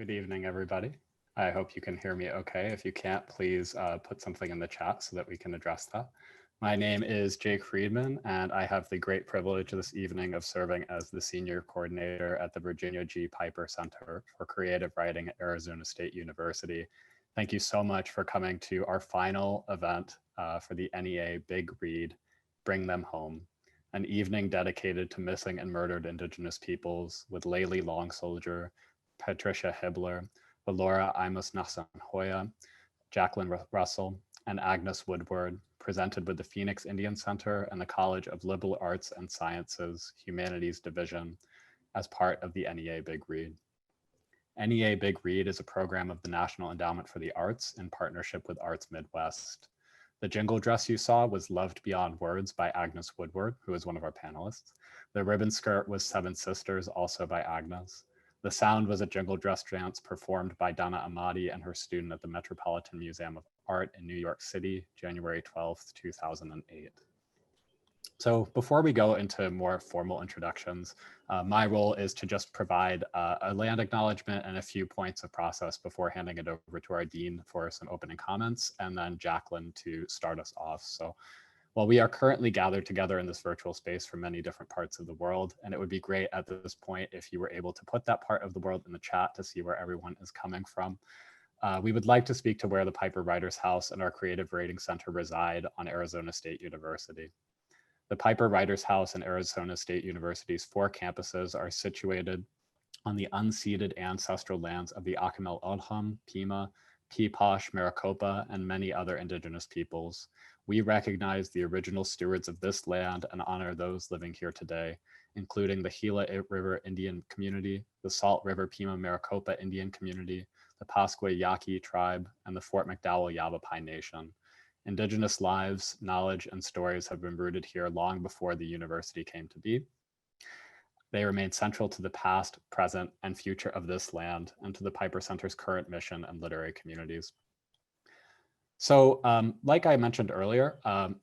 Good evening, everybody. I hope you can hear me okay. If you can't, please put something in the chat so that we can address that. My name is Jake Friedman, and I have the great privilege this evening of serving as the Senior Coordinator at the Virginia G. Piper Center for Creative Writing at Arizona State University. Thank you so much for coming to our final event for the NEA Big Read, Bring Them Home, an evening dedicated to missing and murdered Indigenous peoples with Layli Long Soldier, Patti Hibbeler, Valaura Imus-Nahsonhoya, Jaclyn Roessel, and Agnes Woodward, presented with the Phoenix Indian Center and the College of Liberal Arts and Sciences Humanities Division as part of the NEA Big Read. NEA Big Read is a program of the National Endowment for the Arts in partnership with Arts Midwest. The jingle dress you saw was Loved Beyond Words by Agnes Woodward, who is one of our panelists. The ribbon skirt was Seven Sisters, also by Agnes. The sound was a jingle dress dance performed by Donna Amati and her student at the Metropolitan Museum of Art in New York City, January 12th, 2008. So before we go into more formal introductions, my role is to just provide a land acknowledgement and a few points of process before handing it over to our dean for some opening comments, and then Jaclyn to start us off. So while we are currently gathered together in this virtual space from many different parts of the world, and it would be great at this point if you were able to put that part of the world in the chat to see where everyone is coming from. We would like to speak to where the Piper Writers House and our Creative Writing Center reside on Arizona State University. The Piper Writers House and Arizona State University's 4 campuses are situated on the unceded ancestral lands of the Akimel O'odham, Pima, Peeposh, Maricopa, and many other Indigenous peoples. We recognize the original stewards of this land and honor those living here today, including the Gila River Indian Community, the Salt River Pima Maricopa Indian Community, the Pascua Yaqui Tribe, and the Fort McDowell Yavapai Nation. Indigenous lives, knowledge, and stories have been rooted here long before the university came to be. They remain central to the past, present, and future of this land and to the Piper Center's current mission and literary communities. So like I mentioned earlier,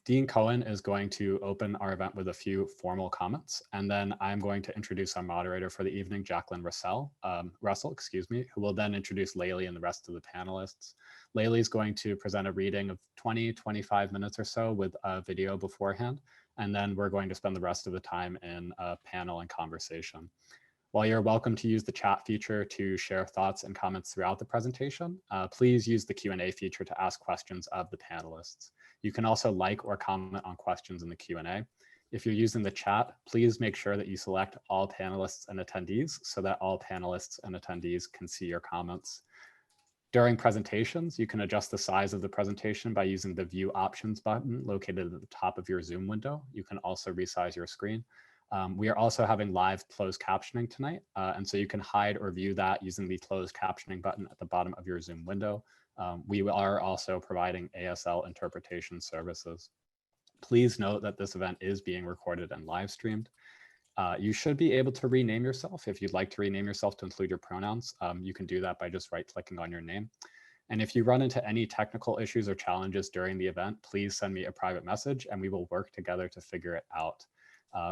Dean Cohen is going to open our event with a few formal comments, and then I'm going to introduce our moderator for the evening, Jaclyn Roessel, who will then introduce Layli and the rest of the panelists. Layli is going to present a reading of 20-25 minutes or so with a video beforehand, and then we're going to spend the rest of the time in a panel and conversation. While you're welcome to use the chat feature to share thoughts and comments throughout the presentation, please use the Q&A feature to ask questions of the panelists. You can also like or comment on questions in the Q&A. If you're using the chat, please make sure that you select all panelists and attendees so that all panelists and attendees can see your comments. During presentations, you can adjust the size of the presentation by using the View Options button located at the top of your Zoom window. You can also resize your screen. We are also having live closed captioning tonight, and so you can hide or view that using the closed captioning button at the bottom of your Zoom window. We are also providing ASL interpretation services. Please note that this event is being recorded and live streamed. You should be able to rename yourself. If you'd like to rename yourself to include your pronouns, you can do that by just right-clicking on your name. And if you run into any technical issues or challenges during the event, please send me a private message and we will work together to figure it out.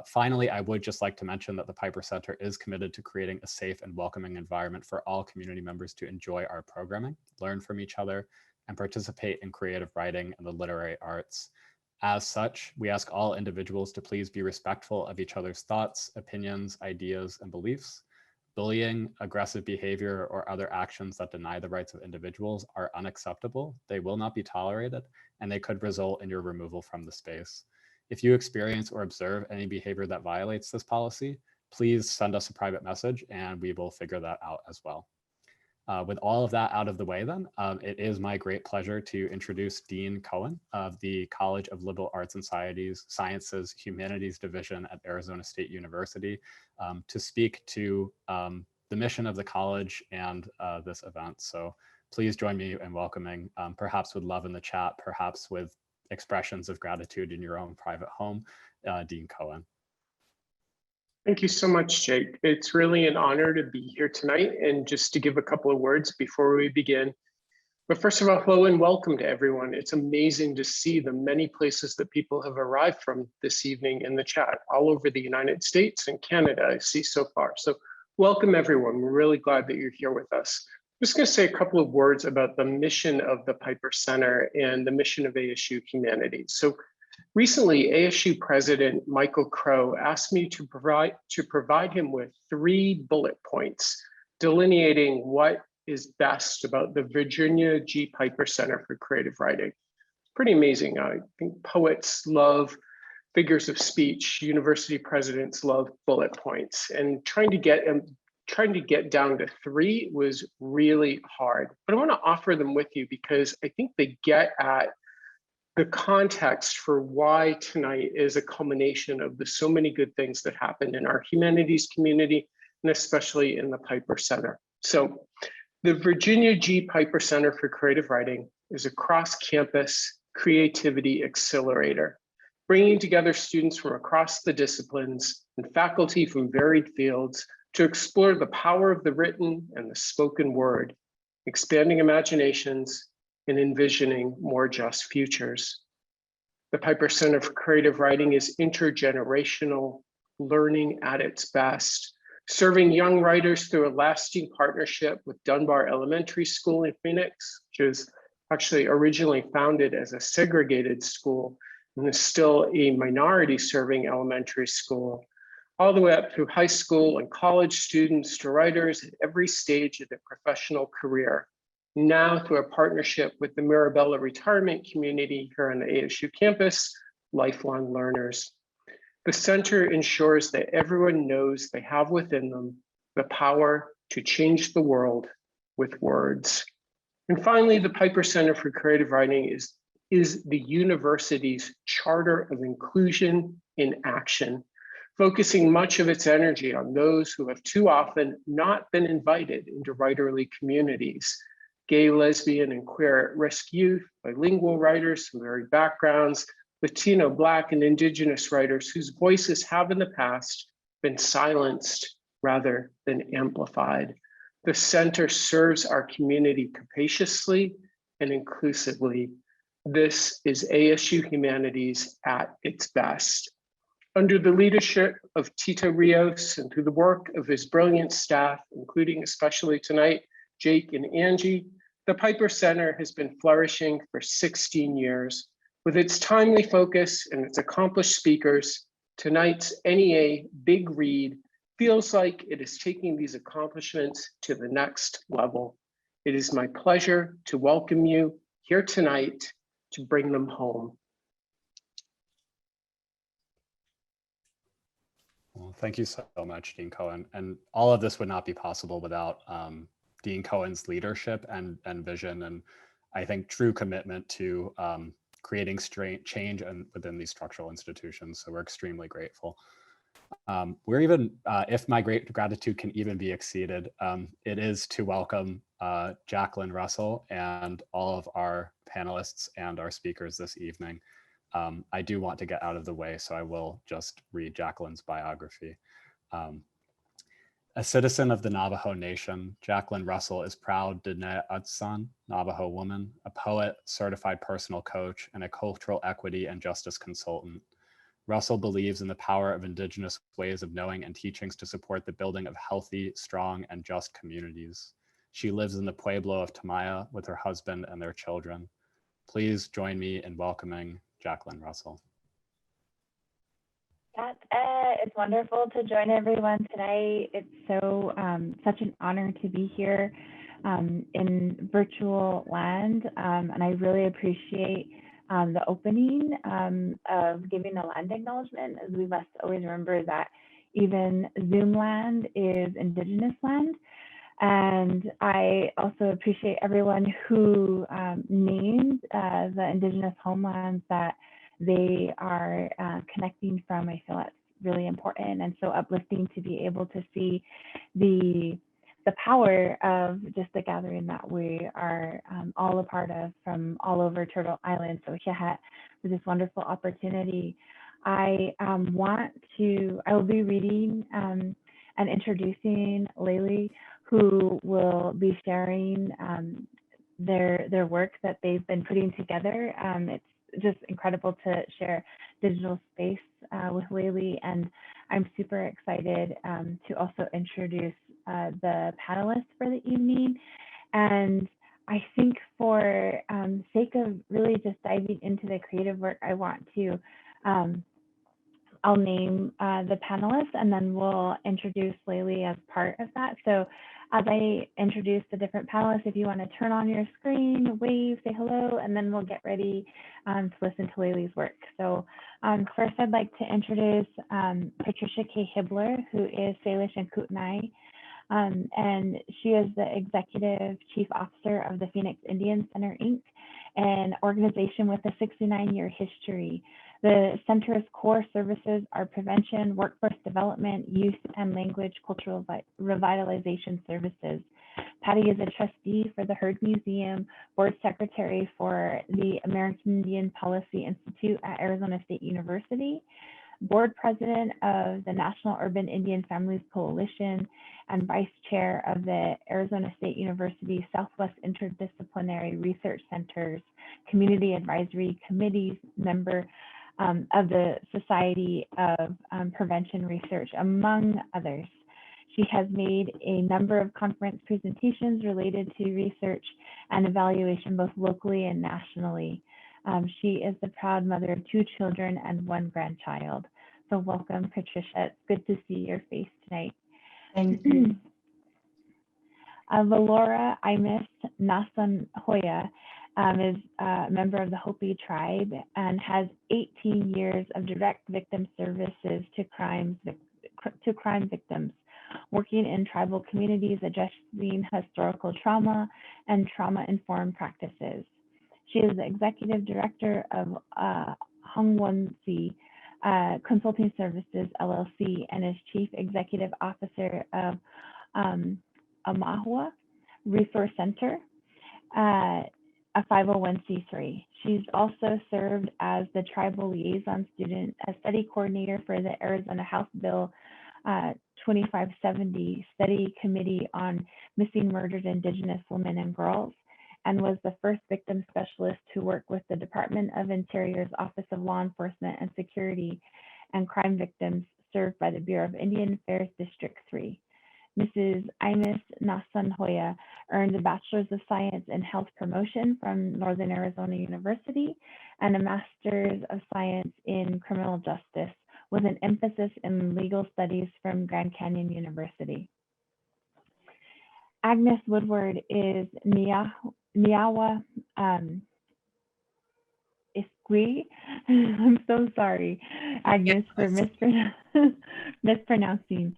Finally, I would just like to mention that the Piper Center is committed to creating a safe and welcoming environment for all community members to enjoy our programming, learn from each other, and participate in creative writing and the literary arts. As such, we ask all individuals to please be respectful of each other's thoughts, opinions, ideas, and beliefs. Bullying, aggressive behavior, or other actions that deny the rights of individuals are unacceptable. They will not be tolerated, and they could result in your removal from the space. If you experience or observe any behavior that violates this policy, please send us a private message and we will figure that out as well. With all of that out of the way then, it is my great pleasure to introduce Dean Cohen of the College of Liberal Arts and Sciences Humanities Division at Arizona State University to speak to the mission of the college and this event. So please join me in welcoming, perhaps with love in the chat, perhaps with expressions of gratitude in your own private home, Dean Cohen. Thank you so much, Jake. It's really an honor to be here tonight. And just to give a couple of words before we begin. But first of all, hello and welcome to everyone. It's amazing to see the many places that people have arrived from this evening in the chat, all over the United States and Canada, I see so far. So Welcome, everyone. We're really glad that you're here with us. I'm just going to say a couple of words about the mission of the Piper Center and the mission of ASU Humanities. So recently, ASU President Michael Crow asked me to provide him with 3 bullet points delineating what is best about the Virginia G. Piper Center for Creative Writing. Pretty amazing. I think poets love figures of speech, university presidents love bullet points, and trying to get down to 3 was really hard. But I want to offer them with you because I think they get at the context for why tonight is a culmination of the so many good things that happened in our humanities community, and especially in the Piper Center. So the Virginia G. Piper Center for Creative Writing is a cross-campus creativity accelerator, bringing together students from across the disciplines and faculty from varied fields to explore the power of the written and the spoken word, expanding imaginations and envisioning more just futures. The Piper Center for Creative Writing is intergenerational learning at its best, serving young writers through a lasting partnership with Dunbar Elementary School in Phoenix, which was actually originally founded as a segregated school and is still a minority serving elementary school, all the way up through high school and college students to writers at every stage of their professional career. Now through a partnership with the Mirabella retirement community here on the ASU campus, lifelong learners. The center ensures that everyone knows they have within them the power to change the world with words. And finally, the Piper Center for Creative Writing is the university's charter of inclusion in action, focusing much of its energy on those who have too often not been invited into writerly communities: gay, lesbian, and queer at-risk youth, bilingual writers from varied backgrounds, Latino, Black, and Indigenous writers whose voices have in the past been silenced rather than amplified. The center serves our community capaciously and inclusively. This is ASU Humanities at its best. Under the leadership of Tito Rios and through the work of his brilliant staff, including especially tonight, Jake and Angie, the Piper Center has been flourishing for 16 years. With its timely focus and its accomplished speakers, tonight's NEA Big Read feels like it is taking these accomplishments to the next level. It is my pleasure to welcome you here tonight to bring them home. Well, thank you so much, Dean Cohen. And all of this would not be possible without Dean Cohen's leadership and vision, and I think true commitment to creating change within these structural institutions. So we're extremely grateful. We're even, if my great gratitude can even be exceeded, it is to welcome Jaclyn, Roessel, and all of our panelists and our speakers this evening. I do want to get out of the way, so I will just read Jaclyn's biography. A citizen of the Navajo Nation, Jaclyn Roessel is proud Diné Utsan, Navajo woman, a poet, certified personal coach, and a cultural equity and justice consultant. Roessel believes in the power of Indigenous ways of knowing and teachings to support the building of healthy, strong, and just communities. She lives in the Pueblo of Tamaya with her husband and their children. Please join me in welcoming Jaclyn Roessel. It's wonderful to join everyone tonight. It's so such an honor to be here in virtual land, and I really appreciate the opening of giving the land acknowledgement, as we must always remember that even Zoom land is Indigenous land. And I also appreciate everyone who named the Indigenous homelands that they are connecting from. I feel that's really important and so uplifting to be able to see the power of just the gathering that we are all a part of from all over Turtle Island. So Hihat, for this wonderful opportunity. I will be reading and introducing Layli, who will be sharing their work that they've been putting together. It's just incredible to share digital space with Layli, and I'm super excited to also introduce the panelists for the evening. And I think for sake of really just diving into the creative work, I want to, I'll name the panelists and then we'll introduce Layli as part of that. So as I introduce the different panelists, if you want to turn on your screen, wave, say hello, and then we'll get ready to listen to Layli's work. So first I'd like to introduce Patricia K. Hibbeler, who is Salish and Kootenai. And she is the Executive Chief Officer of the Phoenix Indian Center, Inc., an organization with a 69-year history. The center's core services are prevention, workforce development, youth and language cultural revitalization services. Patti is a trustee for the Heard Museum, board secretary for the American Indian Policy Institute at Arizona State University, board president of the National Urban Indian Families Coalition, and vice chair of the Arizona State University Southwest Interdisciplinary Research Center's Community Advisory Committee, member of the Society of Prevention Research, among others. She has made a number of conference presentations related to research and evaluation, both locally and nationally. She is the proud mother of 2 children and 1 grandchild. So welcome, Patricia. It's good to see your face tonight. Thank you. Valaura Imus-Nahsonhoya is a member of the Hopi tribe and has 18 years of direct victim services to crime victims, working in tribal communities addressing historical trauma and trauma-informed practices. She is the executive director of Hongwonsi Consulting Services, LLC, and is chief executive officer of Amahua Resource Center, a 501c3. She's also served as the tribal liaison student, a study coordinator for the Arizona House Bill 2570 Study Committee on Missing Murdered Indigenous Women and Girls, and was the first victim specialist to work with the Department of Interior's Office of Law Enforcement and Security and Crime Victims served by the Bureau of Indian Affairs District 3. Mrs. Imus-Nahsonhoya earned a Bachelor's of Science in Health Promotion from Northern Arizona University and a Master's of Science in Criminal Justice with an emphasis in legal studies from Grand Canyon University. Agnes Woodward is Niawa Isqui. I'm so sorry, Agnes, for mispronouncing.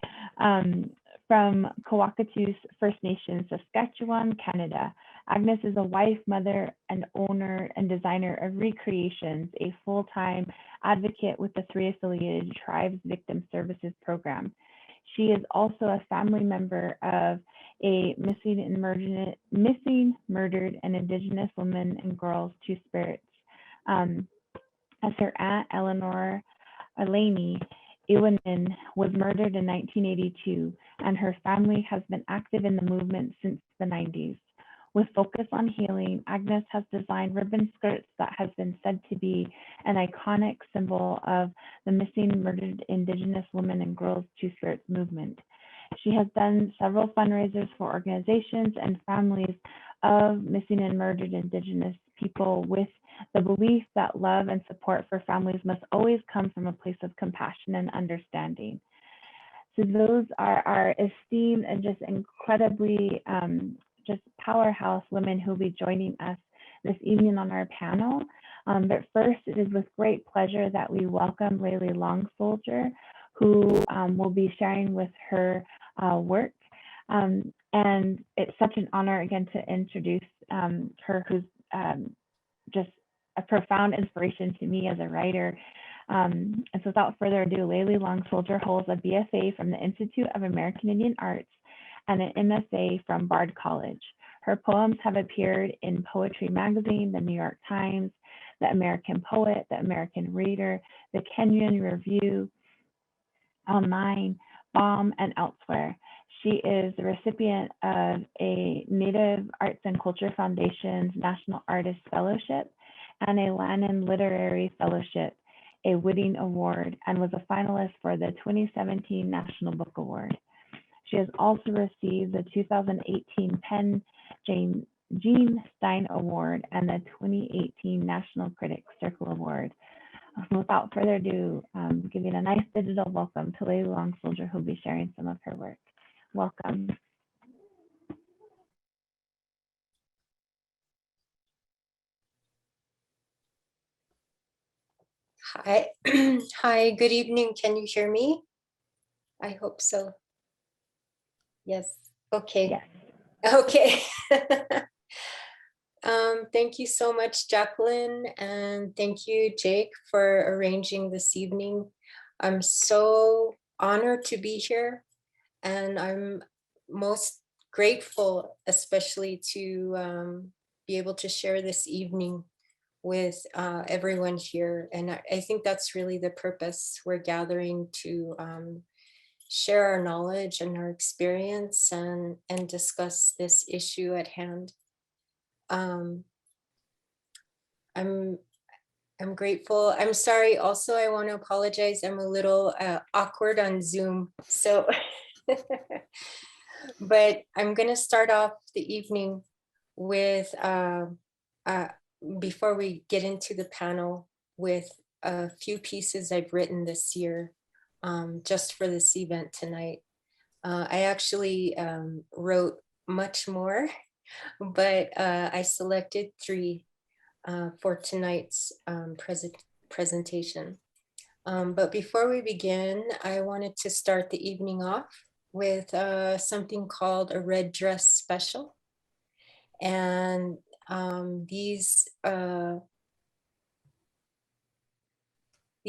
From Kawakatus First Nation, Saskatchewan, Canada. Agnes is a wife, mother, and owner and designer of Recreations, a full-time advocate with the 3 affiliated tribes victim services program. She is also a family member of a missing, murdered, and Indigenous women and girls, 2 spirits. As her aunt, Eleanor Elaine Iwanin, was murdered in 1982, and her family has been active in the movement since the 90s. With focus on healing, Agnes has designed ribbon skirts that has been said to be an iconic symbol of the missing, murdered Indigenous women and girls 2 Spirits movement. She has done several fundraisers for organizations and families of missing and murdered Indigenous people with the belief that love and support for families must always come from a place of compassion and understanding. So those are our esteemed and just incredibly just powerhouse women who will be joining us this evening on our panel. But first, it is with great pleasure that we welcome Layli Long Soldier, who will be sharing with her work. And it's such an honor again to introduce her, who's just a profound inspiration to me as a writer. And so without further ado, Layli Long Soldier holds a B.F.A. from the Institute of American Indian Arts and an M.F.A. from Bard College. Her poems have appeared in Poetry Magazine, the New York Times, the American Poet, the American Reader, the Kenyon Review Online, BOM, and elsewhere. She is the recipient of a Native Arts and Culture Foundation's National Artist Fellowship and a Lannan Literary Fellowship, a Whitting Award, and was a finalist for the 2017 National Book Award. She has also received the 2018 Penn Jean Stein Award and the 2018 National Critics Circle Award. Without further ado, giving a nice digital welcome to Layli Long Soldier, who'll be sharing some of her work. Welcome. Hi, hi, good evening. Can you hear me? I hope so. Yes, okay. Yes. Okay. Thank you so much, Jaclyn, and thank you, Jake, for arranging this evening. I'm so honored to be here, and I'm most grateful, especially to be able to share this evening with everyone here. And I think that's really the purpose. We're gathering to share our knowledge and our experience and discuss this issue at hand. I'm grateful. I'm sorry. Also, I want to apologize. I'm a little awkward on Zoom. So, but I'm going to start off the evening with, before we get into the panel, with a few pieces I've written this year, just for this event tonight. I actually wrote much more, but I selected 3 for tonight's presentation. But before we begin, I wanted to start the evening off with something called a Red Dress Special. And these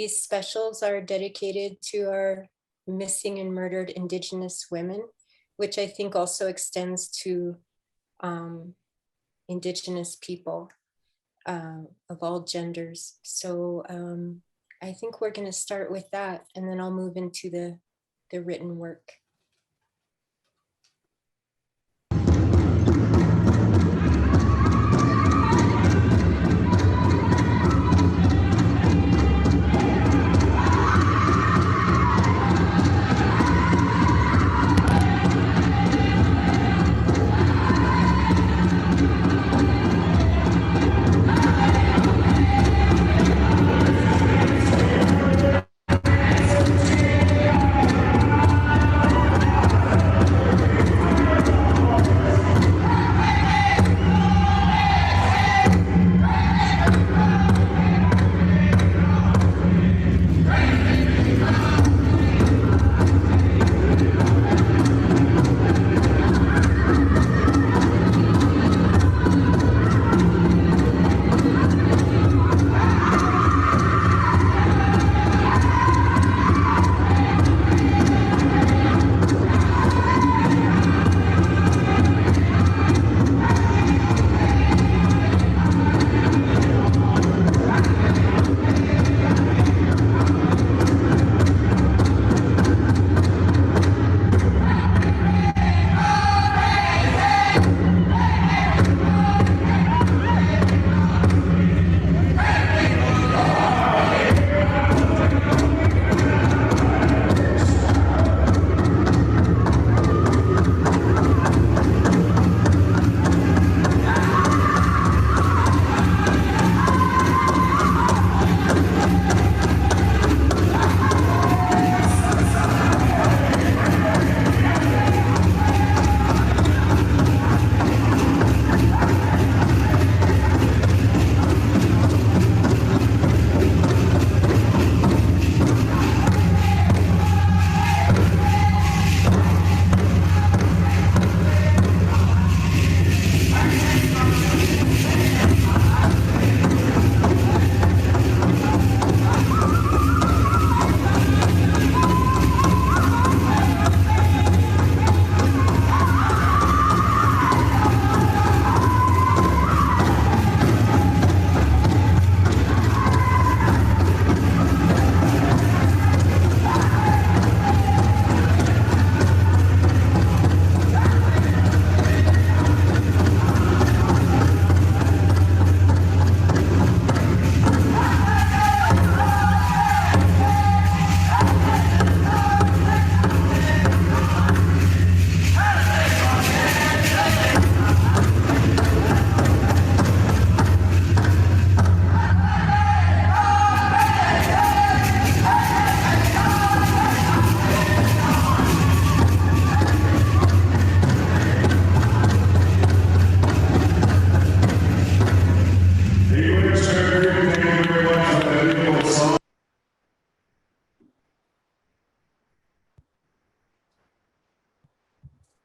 specials are dedicated to our missing and murdered Indigenous women, which I think also extends to Indigenous people of all genders. So I think we're going to start with that, and then I'll move into the written work.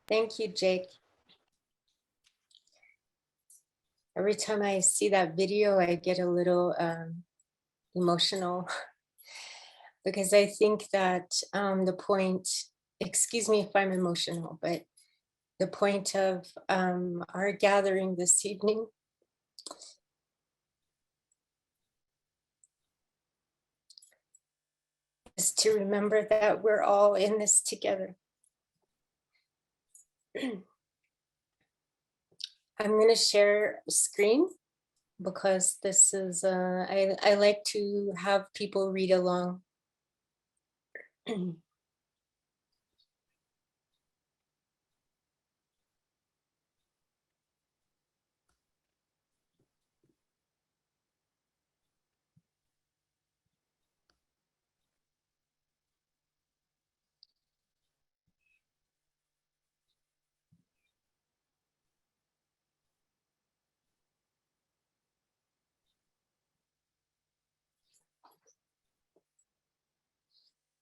Thank you, Jake. Every time I see that video, I get a little emotional because I think that the point, excuse me if I'm emotional, but the point of our gathering this evening is to remember that we're all in this together. I'm going to share a screen because this is, I like to have people read along.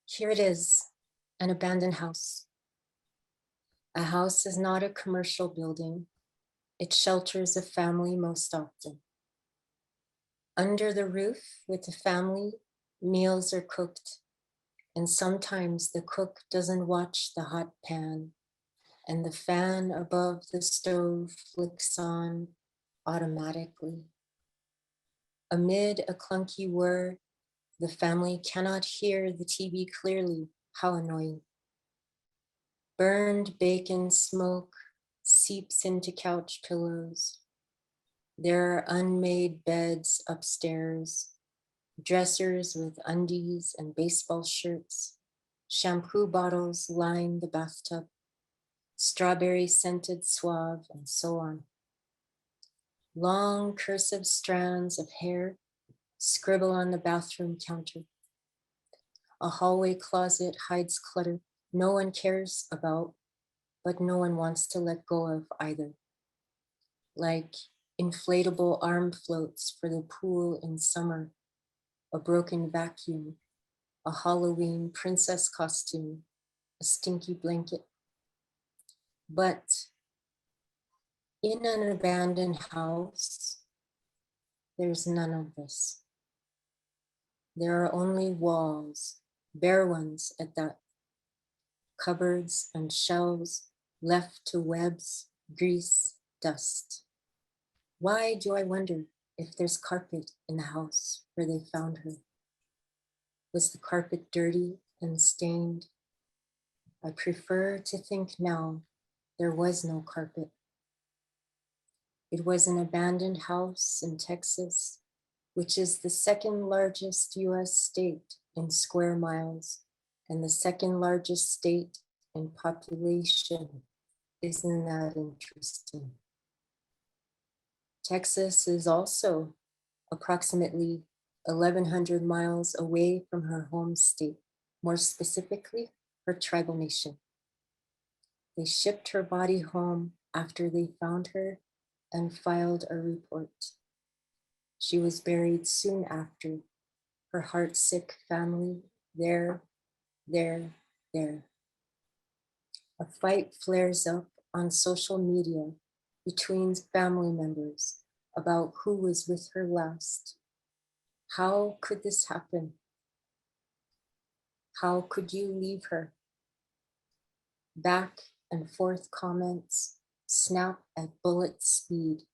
Here it is, an abandoned house. A house is not a commercial building. It shelters a family most often. Under the roof with the family, meals are cooked, and sometimes the cook doesn't watch the hot pan, and the fan above the stove flicks on automatically. Amid a clunky whir, the family cannot hear the TV clearly. How annoying. Burned bacon smoke seeps into couch pillows. There are unmade beds upstairs, dressers with undies and baseball shirts, shampoo bottles line the bathtub, strawberry scented suave, and so on. Long cursive strands of hair scribble on the bathroom counter. A hallway closet hides clutter no one cares about, but no one wants to let go of either. Like inflatable arm floats for the pool in summer, a broken vacuum, a Halloween princess costume, a stinky blanket. But in an abandoned house, there's none of this. There are only walls, bare ones at that, cupboards and shelves left to webs, grease, dust. Why do I wonder if there's carpet in the house where they found her? Was the carpet dirty and stained? I prefer to think now there was no carpet. It was an abandoned house in Texas, which is the second largest US state in square miles and the second largest state in population. Isn't that interesting? Texas is also approximately 1,100 miles away from her home state, more specifically, her tribal nation. They shipped her body home after they found her and filed a report. She was buried soon after. Her heartsick family, there. A fight flares up on social media between family members about who was with her last. How could this happen? How could you leave her? Back and forth comments snap at bullet speed.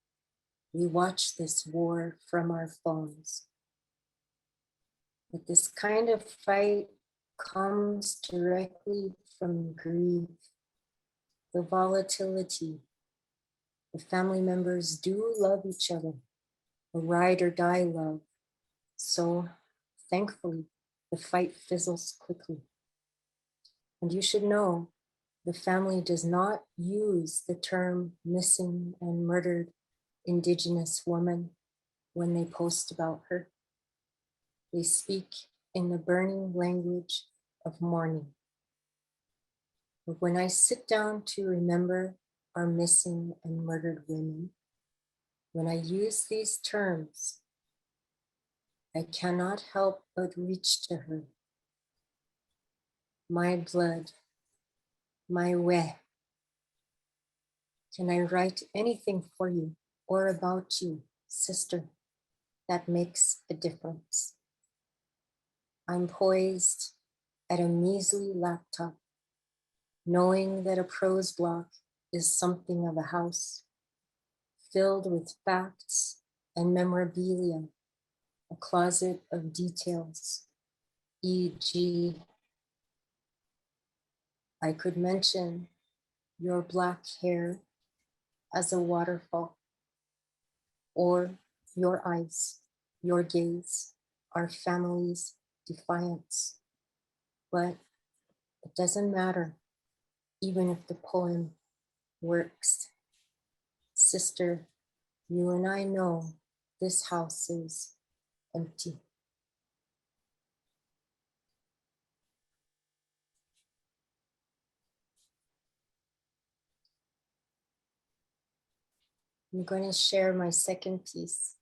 We watch this war from our phones. But this kind of fight comes directly from grief, the volatility. The family members do love each other, a ride or die love. So thankfully, the fight fizzles quickly. And you should know, the family does not use the term missing and murdered Indigenous woman when they post about her. They speak in the burning language of mourning. But when I sit down to remember our missing and murdered women, when I use these terms, I cannot help but reach to her. My blood, my we, Can I write anything for you or about you, sister, that makes a difference? I'm poised at a measly laptop, knowing that a prose block is something of a house, filled with facts and memorabilia, a closet of details, e.g., I could mention your black hair as a waterfall, or your eyes, your gaze, our family's defiance. But it doesn't matter, even if the poem works. Sister, you and I know this house is empty. I'm going to share my second piece.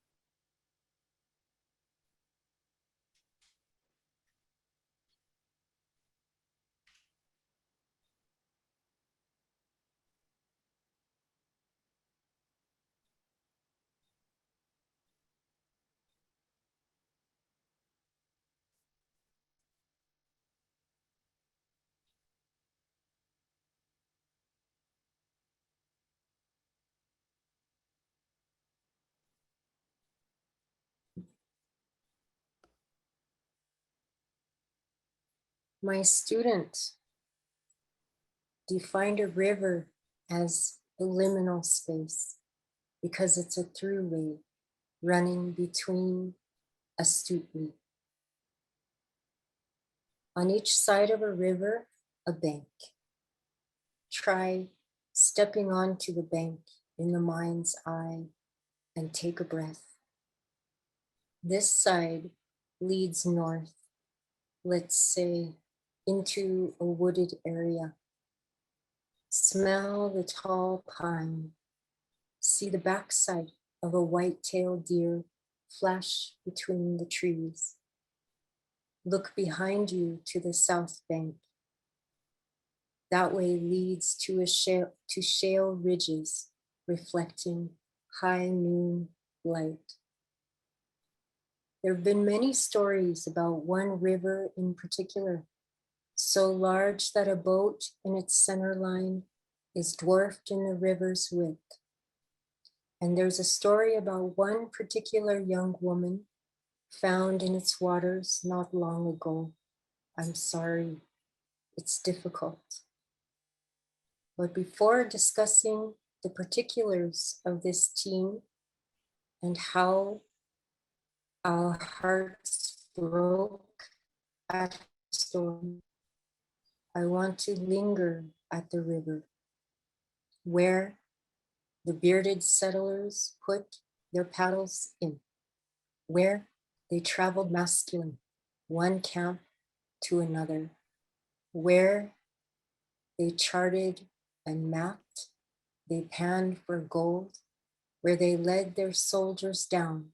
My student defined a river as a liminal space because it's a throughway running between astutely. On each side of a river, a bank. Try stepping onto the bank in the mind's eye and take a breath. This side leads north, let's say, into a wooded area. Smell the tall pine. See the backside of a white-tailed deer flash between the trees. Look behind you to the south bank. That way leads to shale ridges reflecting high noon light. There have been many stories about one river in particular, so large that a boat in its center line is dwarfed in the river's width. And there's a story about one particular young woman found in its waters not long ago. I'm sorry, it's difficult. But before discussing the particulars of this team and how our hearts broke at the storm, I want to linger at the river, where the bearded settlers put their paddles in, where they traveled masculine, one camp to another, where they charted and mapped, they panned for gold, where they led their soldiers down,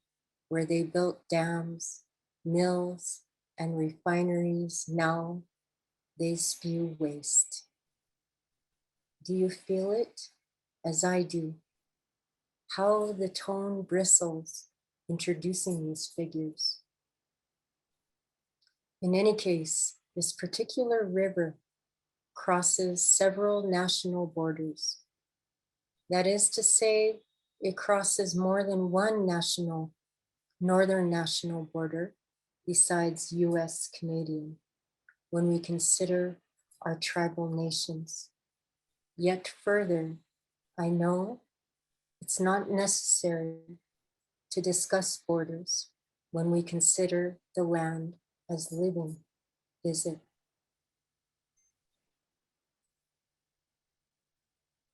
where they built dams, mills, and refineries. Now they spew waste. Do you feel it as I do? How the tone bristles introducing these figures. In any case, this particular river crosses several national borders. That is to say, it crosses more than one northern national border besides US-Canadian, when we consider our tribal nations. Yet further, I know it's not necessary to discuss borders when we consider the land as living, is it?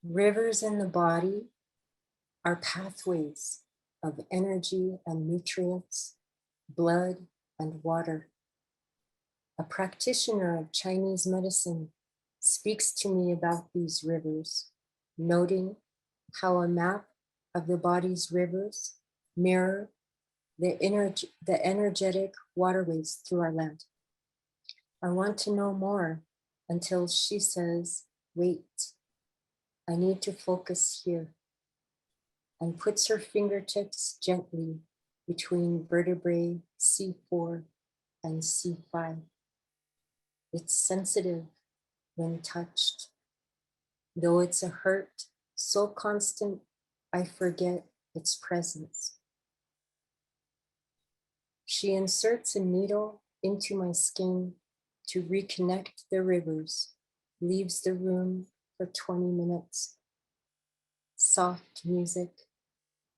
Rivers in the body are pathways of energy and nutrients, blood and water. A practitioner of Chinese medicine speaks to me about these rivers, noting how a map of the body's rivers mirror the energetic waterways through our land. I want to know more until she says, wait, I need to focus here, and puts her fingertips gently between vertebrae C4 and C5. It's sensitive when touched, though it's a hurt so constant I forget its presence. She inserts a needle into my skin to reconnect the rivers, leaves the room for 20 minutes. Soft music,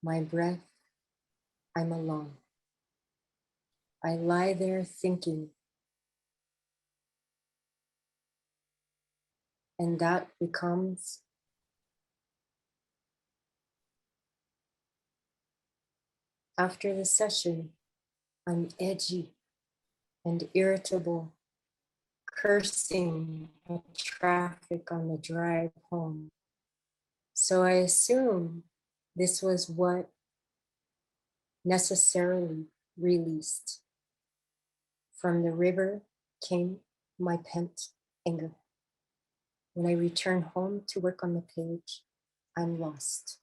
my breath, I'm alone. I lie there thinking, and that becomes after the session, I'm edgy and irritable, cursing at traffic on the drive home. So I assume this was what necessarily released. From the river came my pent anger. When I return home to work on the page, I'm lost.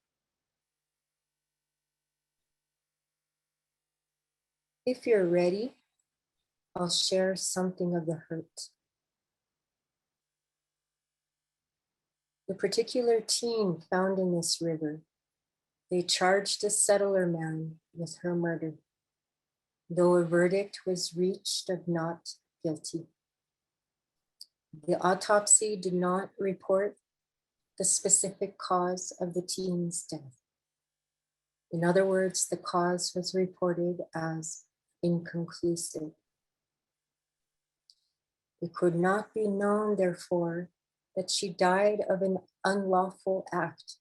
If you're ready, I'll share something of the hurt. The particular teen found in this river, they charged a settler man with her murder, though a verdict was reached of not guilty. The autopsy did not report the specific cause of the teen's death. In other words, the cause was reported as inconclusive. It could not be known, therefore, that she died of an unlawful act,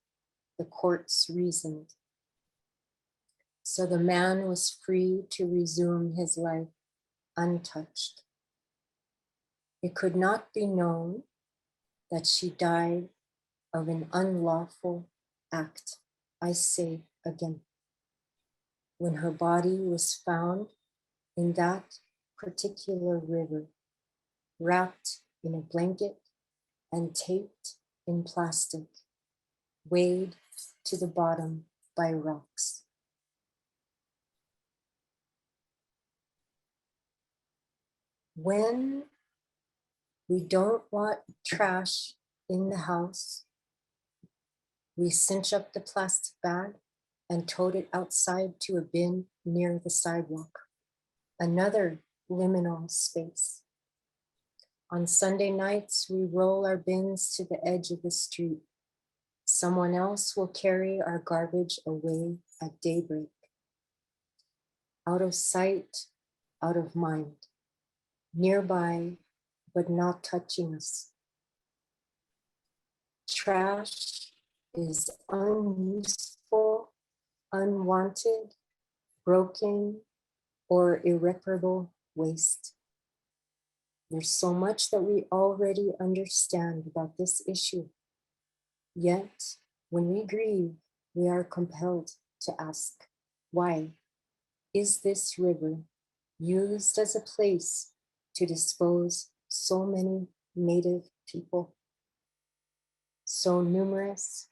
the courts reasoned. So the man was free to resume his life untouched. It could not be known that she died of an unlawful act, I say again, when her body was found in that particular river, wrapped in a blanket and taped in plastic, weighed to the bottom by rocks. When we don't want trash in the house, we cinch up the plastic bag and tote it outside to a bin near the sidewalk, another liminal space. On Sunday nights, we roll our bins to the edge of the street. Someone else will carry our garbage away at daybreak. Out of sight, out of mind, nearby, but not touching us. Trash is unuseful, unwanted, broken, or irreparable waste. There's so much that we already understand about this issue. Yet, when we grieve, we are compelled to ask, why is this river used as a place to dispose so many Native people? So numerous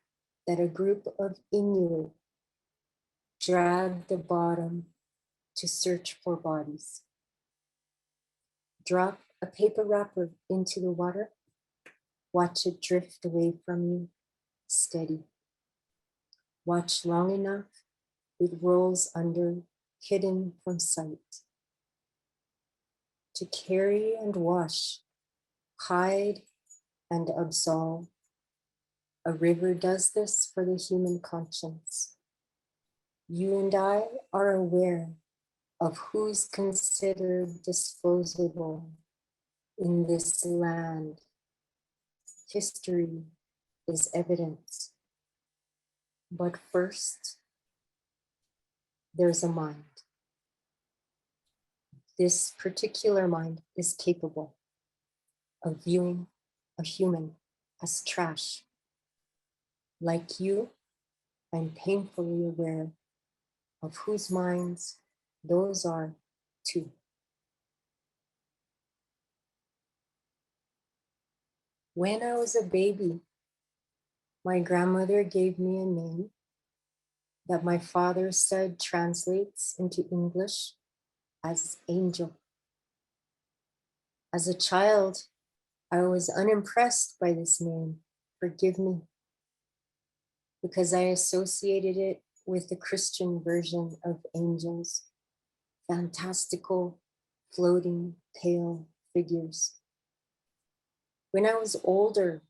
that a group of Inuit dragged the bottom to search for bodies. Drop a paper wrapper into the water, watch it drift away from you, steady. Watch long enough, it rolls under, hidden from sight. To carry and wash, hide and absolve. A river does this for the human conscience. You and I are aware of who's considered disposable in this land. History is evidence. But first, there's a mind. This particular mind is capable of viewing a human as trash. Like you, I'm painfully aware of whose minds those are too. When I was a baby, My grandmother gave me a name that my father said translates into English as angel. As a child, I was unimpressed by this name, forgive me, because I associated it with the Christian version of angels, fantastical, floating, pale figures. When I was older,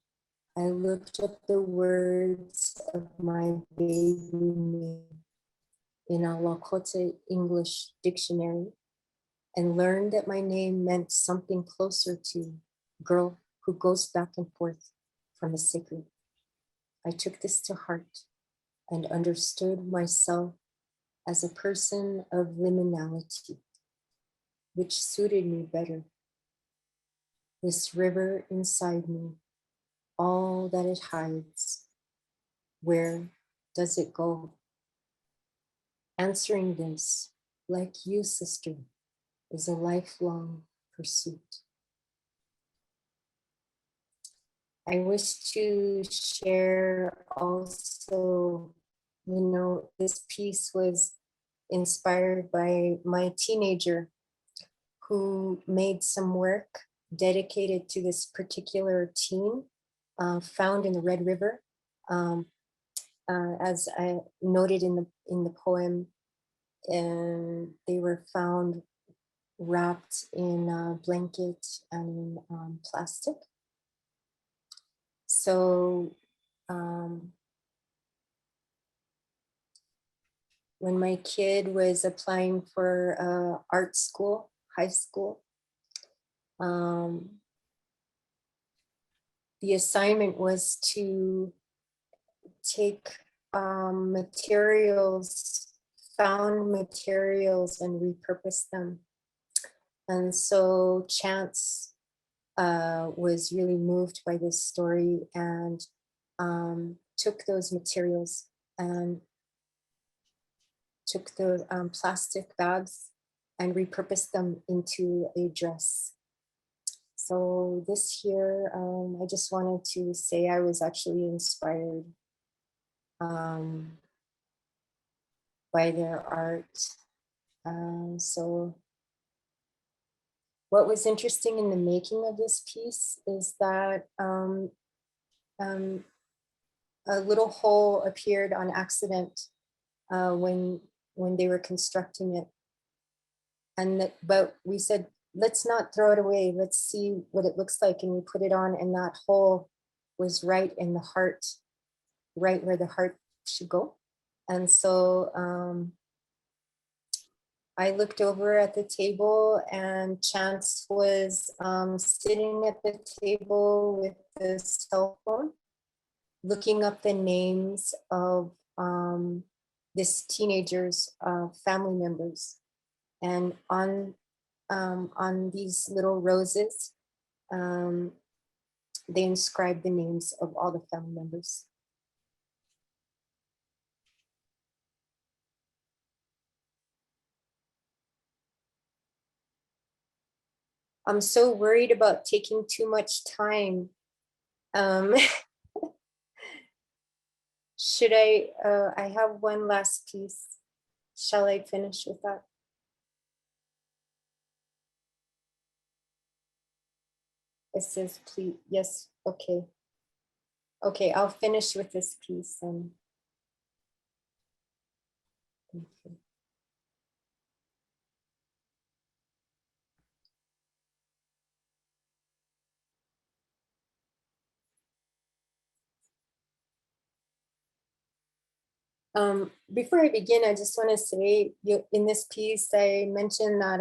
I looked up the words of my baby name in a Lakota English dictionary and learned that my name meant something closer to girl who goes back and forth from the sacred. I took this to heart and understood myself as a person of liminality, which suited me better. This river inside me, all that it hides, where does it go? Answering this, like you, sister, is a lifelong pursuit. I wish to share also, this piece was inspired by my teenager who made some work dedicated to this particular team found in the Red River. As I noted in the poem, and they were found wrapped in a blanket and plastic. So when my kid was applying for art school, high school, the assignment was to take found materials and repurpose them. And so Chance was really moved by this story and took those materials and took the plastic bags and repurposed them into a dress. So this year, I just wanted to say I was actually inspired by their art. So what was interesting in the making of this piece is that a little hole appeared on accident when they were constructing it. But we said, let's not throw it away. Let's see what it looks like. And we put it on, and that hole was right in the heart, right where the heart should go. And so I looked over at the table, and Chance was sitting at the table with the cell phone, looking up the names of this teenager's family members. And on these little roses, they inscribed the names of all the family members. I'm so worried about taking too much time. Should I have one last piece. Shall I finish with that? It says, please, yes, okay. Okay, I'll finish with this piece. Okay. Before I begin, I just want to say, in this piece, I mentioned that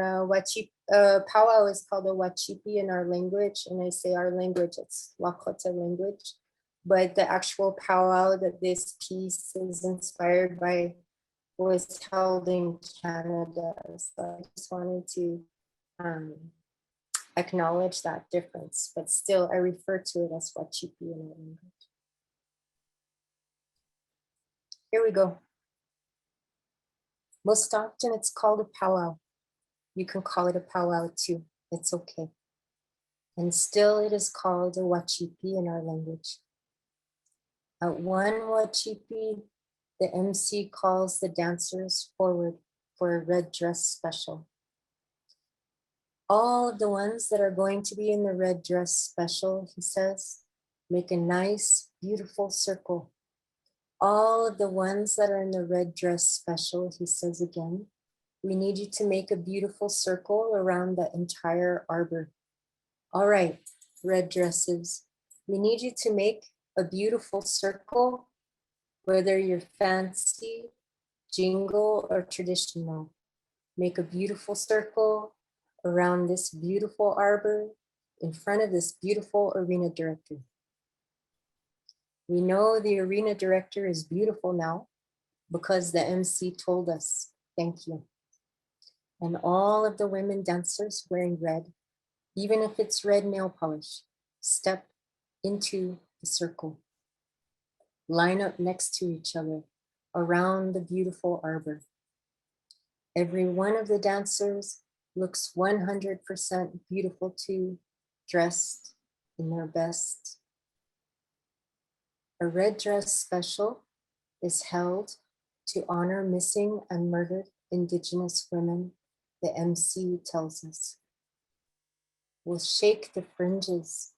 powwow is called a wachipi in our language, and I say our language, it's Lakota language. But the actual powwow that this piece is inspired by was held in Canada. So I just wanted to acknowledge that difference, but still I refer to it as wachipi in our language. Here we go. Most often it's called a powwow. You can call it a powwow too, it's okay. And still it is called a wachipi in our language. At one Wachipi, the MC calls the dancers forward for a red dress special. All of the ones that are going to be in the red dress special, he says, make a nice, beautiful circle. All of the ones that are in the red dress special, he says again, we need you to make a beautiful circle around the entire arbor. All right, red dresses, we need you to make a beautiful circle, whether you're fancy, jingle, or traditional. Make a beautiful circle around this beautiful arbor in front of this beautiful arena director. We know the arena director is beautiful now because the MC told us, thank you. And all of the women dancers wearing red, even if it's red nail polish, step into the circle. Line up next to each other around the beautiful arbor. Every one of the dancers looks 100% beautiful too, dressed in their best. A red dress special is held to honor missing and murdered Indigenous women, the MC tells us. We'll shake the fringes,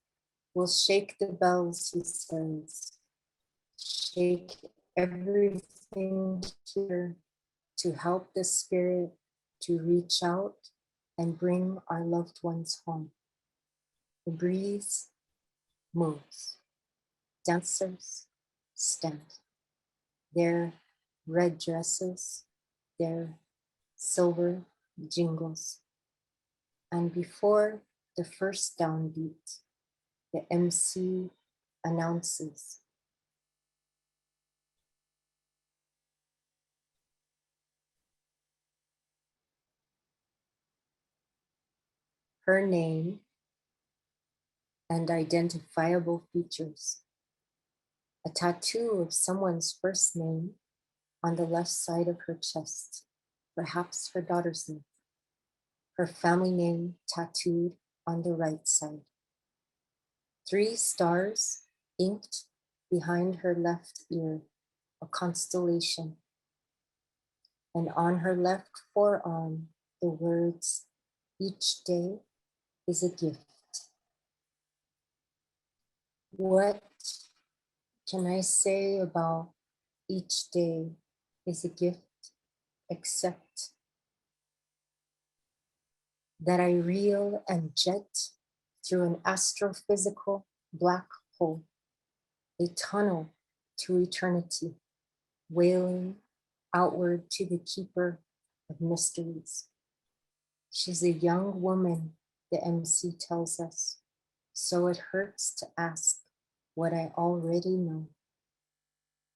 we'll shake the bells, he says. Shake everything here to help the spirit to reach out and bring our loved ones home. The breeze moves. Dancers stand. Their red dresses, their silver jingles. And before the first downbeat, the MC announces, her name and identifiable features. A tattoo of someone's first name on the left side of her chest, perhaps her daughter's name. Her family name tattooed on the right side. 3 stars inked behind her left ear, a constellation. And on her left forearm, the words, each day is a gift. What can I say about each day is a gift except that I reel and jet through an astrophysical black hole, a tunnel to eternity, wailing outward to the keeper of mysteries. She's a young woman, the MC tells us, so it hurts to ask what I already know.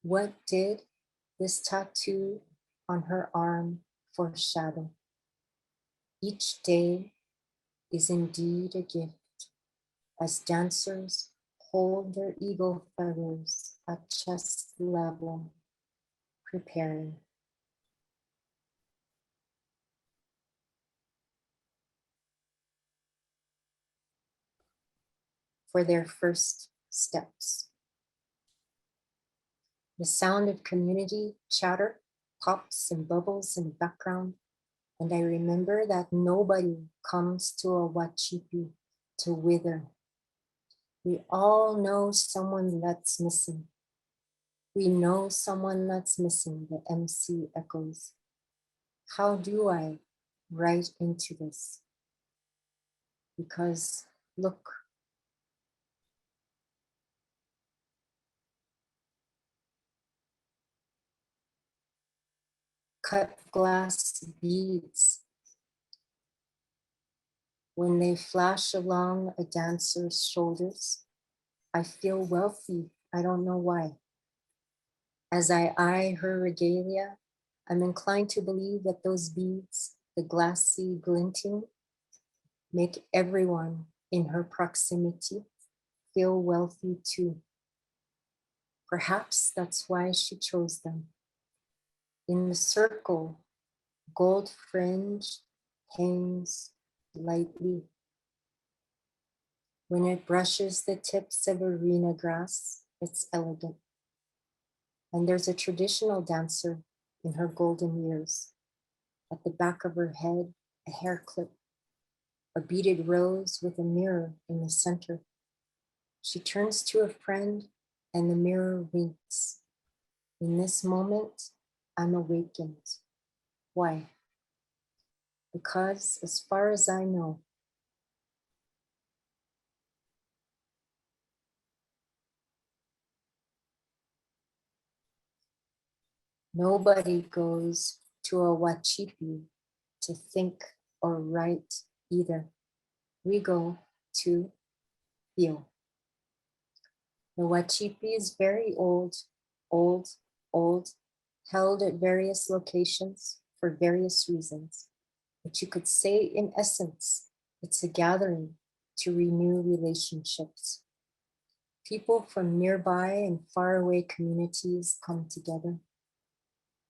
What did this tattoo on her arm foreshadow? Each day is indeed a gift as dancers hold their eagle feathers at chest level, preparing. For their first steps. The sound of community chatter pops and bubbles in the background, and I remember that nobody comes to a Wachipi to wither. We all know someone that's missing. We know someone that's missing, the MC echoes. How do I write into this? Because look, cut glass beads. When they flash along a dancer's shoulders, I feel wealthy, I don't know why. As I eye her regalia, I'm inclined to believe that those beads, the glassy glinting, make everyone in her proximity feel wealthy too. Perhaps that's why she chose them. In the circle, gold fringe hangs lightly. When it brushes the tips of arena grass, it's elegant. And there's a traditional dancer in her golden years. At the back of her head, a hair clip, a beaded rose with a mirror in the center. She turns to a friend and the mirror winks. In this moment, I'm awakened. Why? Because as far as I know, nobody goes to a wachipi to think or write either. We go to feel. The wachipi is very old, held at various locations for various reasons. But you could say in essence, it's a gathering to renew relationships. People from nearby and faraway communities come together.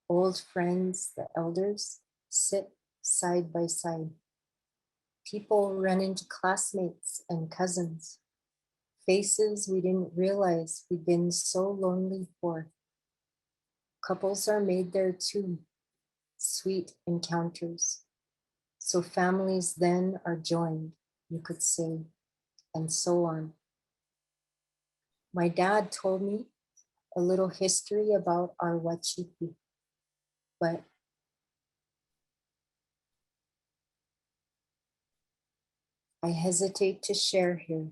Old friends, the elders, sit side by side. People run into classmates and cousins, faces we didn't realize we'd been so lonely for. Couples are made there too, sweet encounters. So families then are joined, you could say, and so on. My dad told me a little history about our wachipi, but I hesitate to share here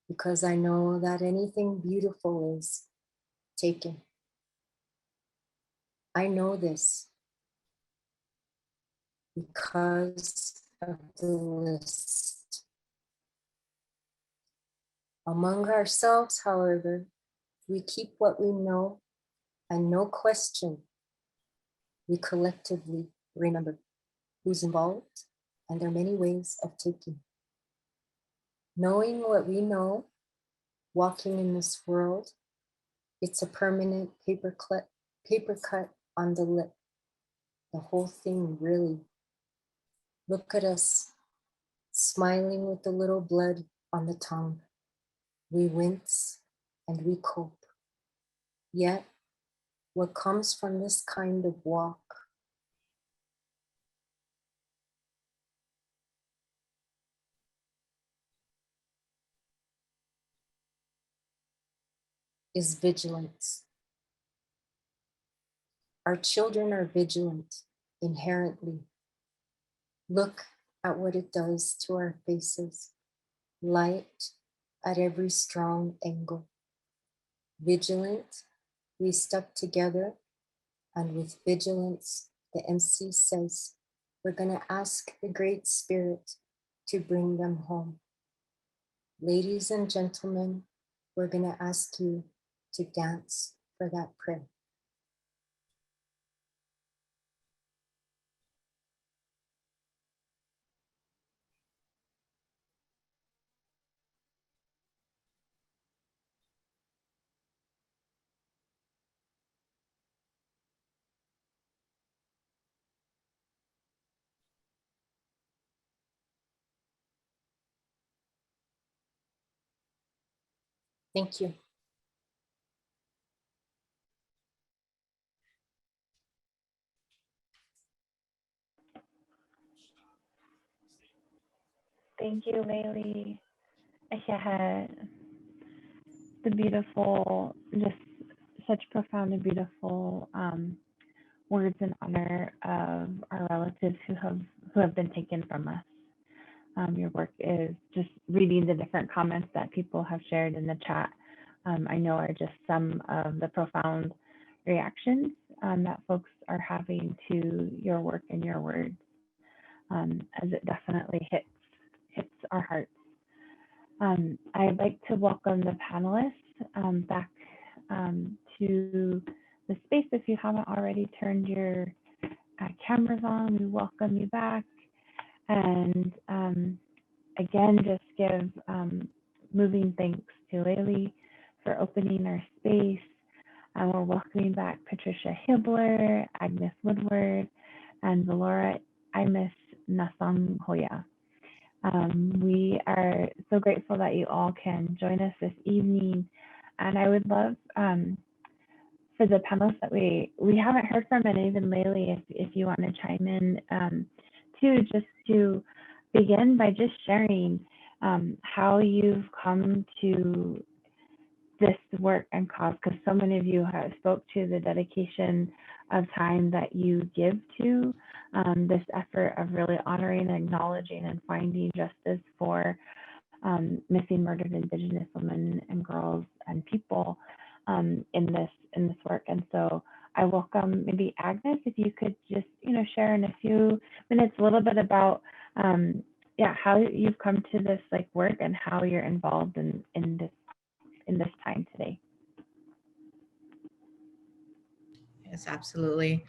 because I know that anything beautiful is taken. I know this because of the list. Among ourselves, however, we keep what we know, and no question, we collectively remember who's involved and there are many ways of taking. Knowing what we know, walking in this world, it's a permanent paper cut on the lip. The whole thing, really. Look at us, smiling with a little blood on the tongue. We wince and we cope. Yet, what comes from this kind of walk is vigilance. Our children are vigilant inherently. Look at what it does to our faces. Light at every strong angle. Vigilant, we stuck together, and with vigilance, the MC says, we're gonna ask the Great Spirit to bring them home. Ladies and gentlemen, we're gonna ask you to dance for that prayer. Thank you. Thank you, Layli. Yeah, the beautiful, just such profound and beautiful words in honor of our relatives who have been taken from us. Your work is just reading the different comments that people have shared in the chat. I know are just some of the profound reactions that folks are having to your work and your words, as it definitely hits our hearts. I'd like to welcome the panelists back to the space. If you haven't already turned your cameras on, we welcome you back. And again, just give moving thanks to Layli for opening our space. And we're welcoming back Patti Hibbeler, Agnes Woodward, and Valaura Imus-Nahsonhoya. We are so grateful that you all can join us this evening. And I would love for the panelists that we haven't heard from, and even Layli, if you want to chime in too, just to begin by just sharing how you've come to this work and cause, because so many of you have spoke to the dedication of time that you give to this effort of really honoring, acknowledging, and finding justice for missing, murdered Indigenous women and girls and people in this work. And so I welcome maybe Agnes, if you could just share in a few minutes a little bit about how you've come to this work and how you're involved in this time today. Yes, absolutely.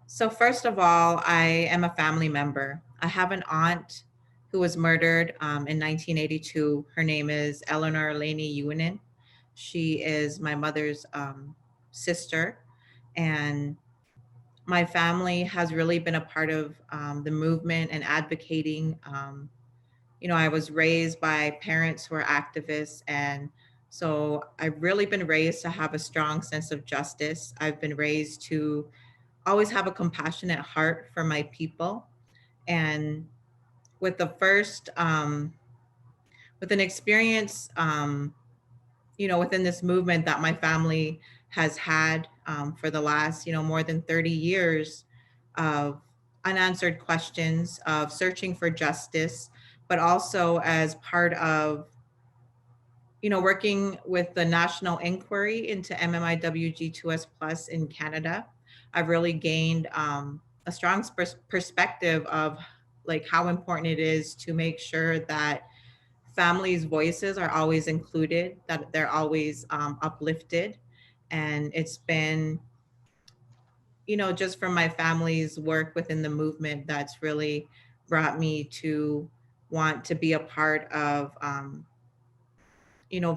So first of all, I am a family member. I have an aunt who was murdered in 1982. Her name is Eleanor Laney Uinen. She is my mother's sister, and my family has really been a part of the movement and advocating. I was raised by parents who are activists, and so I've really been raised to have a strong sense of justice. I've been raised to always have a compassionate heart for my people. And with the first, with an experience, within this movement that my family has had for the last, more than 30 years of unanswered questions, of searching for justice, but also as part of, working with the national inquiry into MMIWG 2S Plus in Canada. I've really gained a strong perspective of how important it is to make sure that families' voices are always included, that they're always uplifted. And it's been, just from my family's work within the movement that's really brought me to want to be a part of,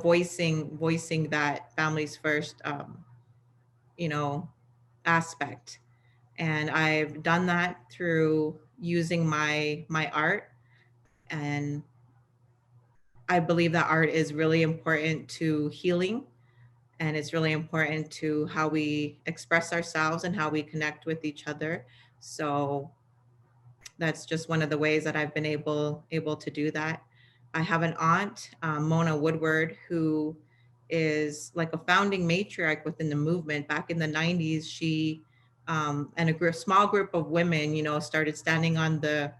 voicing that families first, aspect. And I've done that through using my art. And I believe that art is really important to healing, and it's really important to how we express ourselves and how we connect with each other. So that's just one of the ways that I've been able to do that. I have an aunt, Mona Woodward, who is like a founding matriarch within the movement. Back in the 90s, she and a small group of women, started standing on the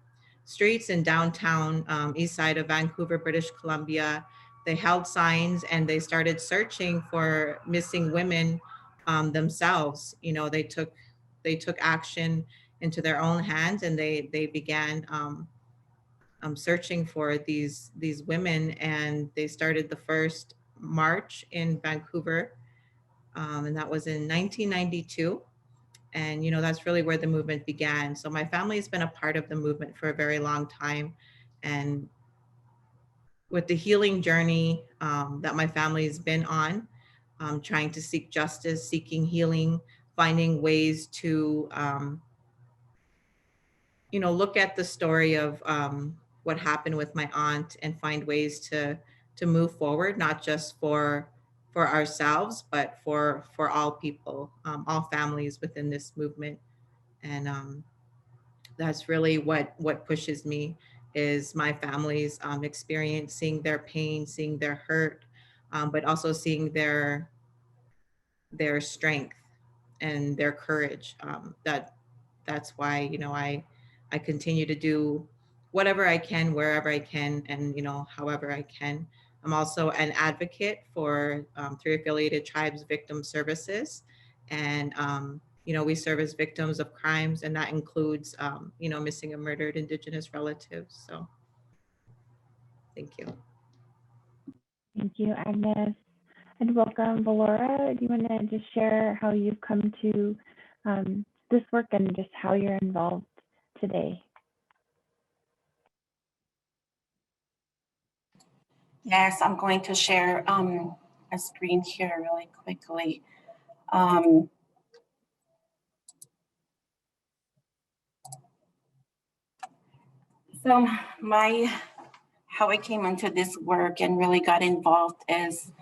streets in downtown east side of Vancouver, British Columbia. They held signs and they started searching for missing women themselves. They took action into their own hands, and they began searching for these women, and they started the first march in Vancouver, and that was in 1992. And that's really where the movement began. So my family has been a part of the movement for a very long time, and with the healing journey that my family has been on, trying to seek justice, seeking healing, finding ways to look at the story of what happened with my aunt and find ways to move forward, not just for ourselves, but for all people, all families within this movement. And that's really what pushes me, is my family's experience, seeing their pain, seeing their hurt, but also seeing their strength and their courage. That's why I continue to do whatever I can, wherever I can, and however I can. I'm also an advocate for 3 affiliated tribes victim services, and we serve as victims of crimes, and that includes missing and murdered Indigenous relatives. So thank you. Thank you, Agnes. And welcome, Valaura. Do you want to just share how you've come to this work and just how you're involved today? Yes, I'm going to share a screen here really quickly. So how I came into this work and really got involved is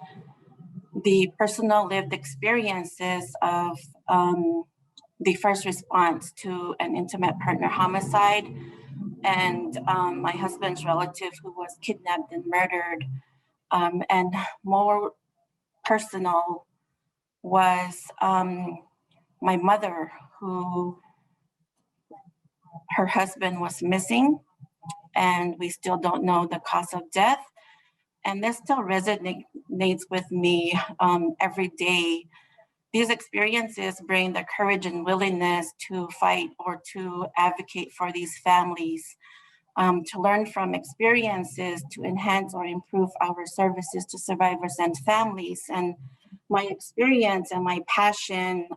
the personal lived experiences of the first response to an intimate partner homicide and my husband's relative who was kidnapped and murdered. And more personal was my mother, who her husband was missing, and we still don't know the cause of death. And this still resonates with me every day. These experiences bring the courage and willingness to fight or to advocate for these families, to learn from experiences to enhance or improve our services to survivors and families. And my experience and my passion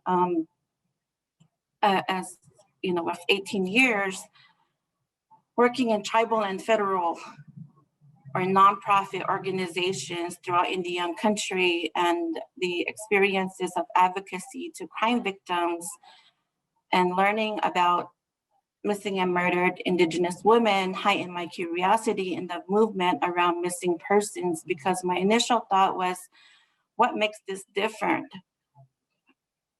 as you know, of 18 years working in tribal and federal or nonprofit organizations throughout Indian country, and the experiences of advocacy to crime victims, and learning about missing and murdered Indigenous women heightened my curiosity in the movement around missing persons, because my initial thought was, what makes this different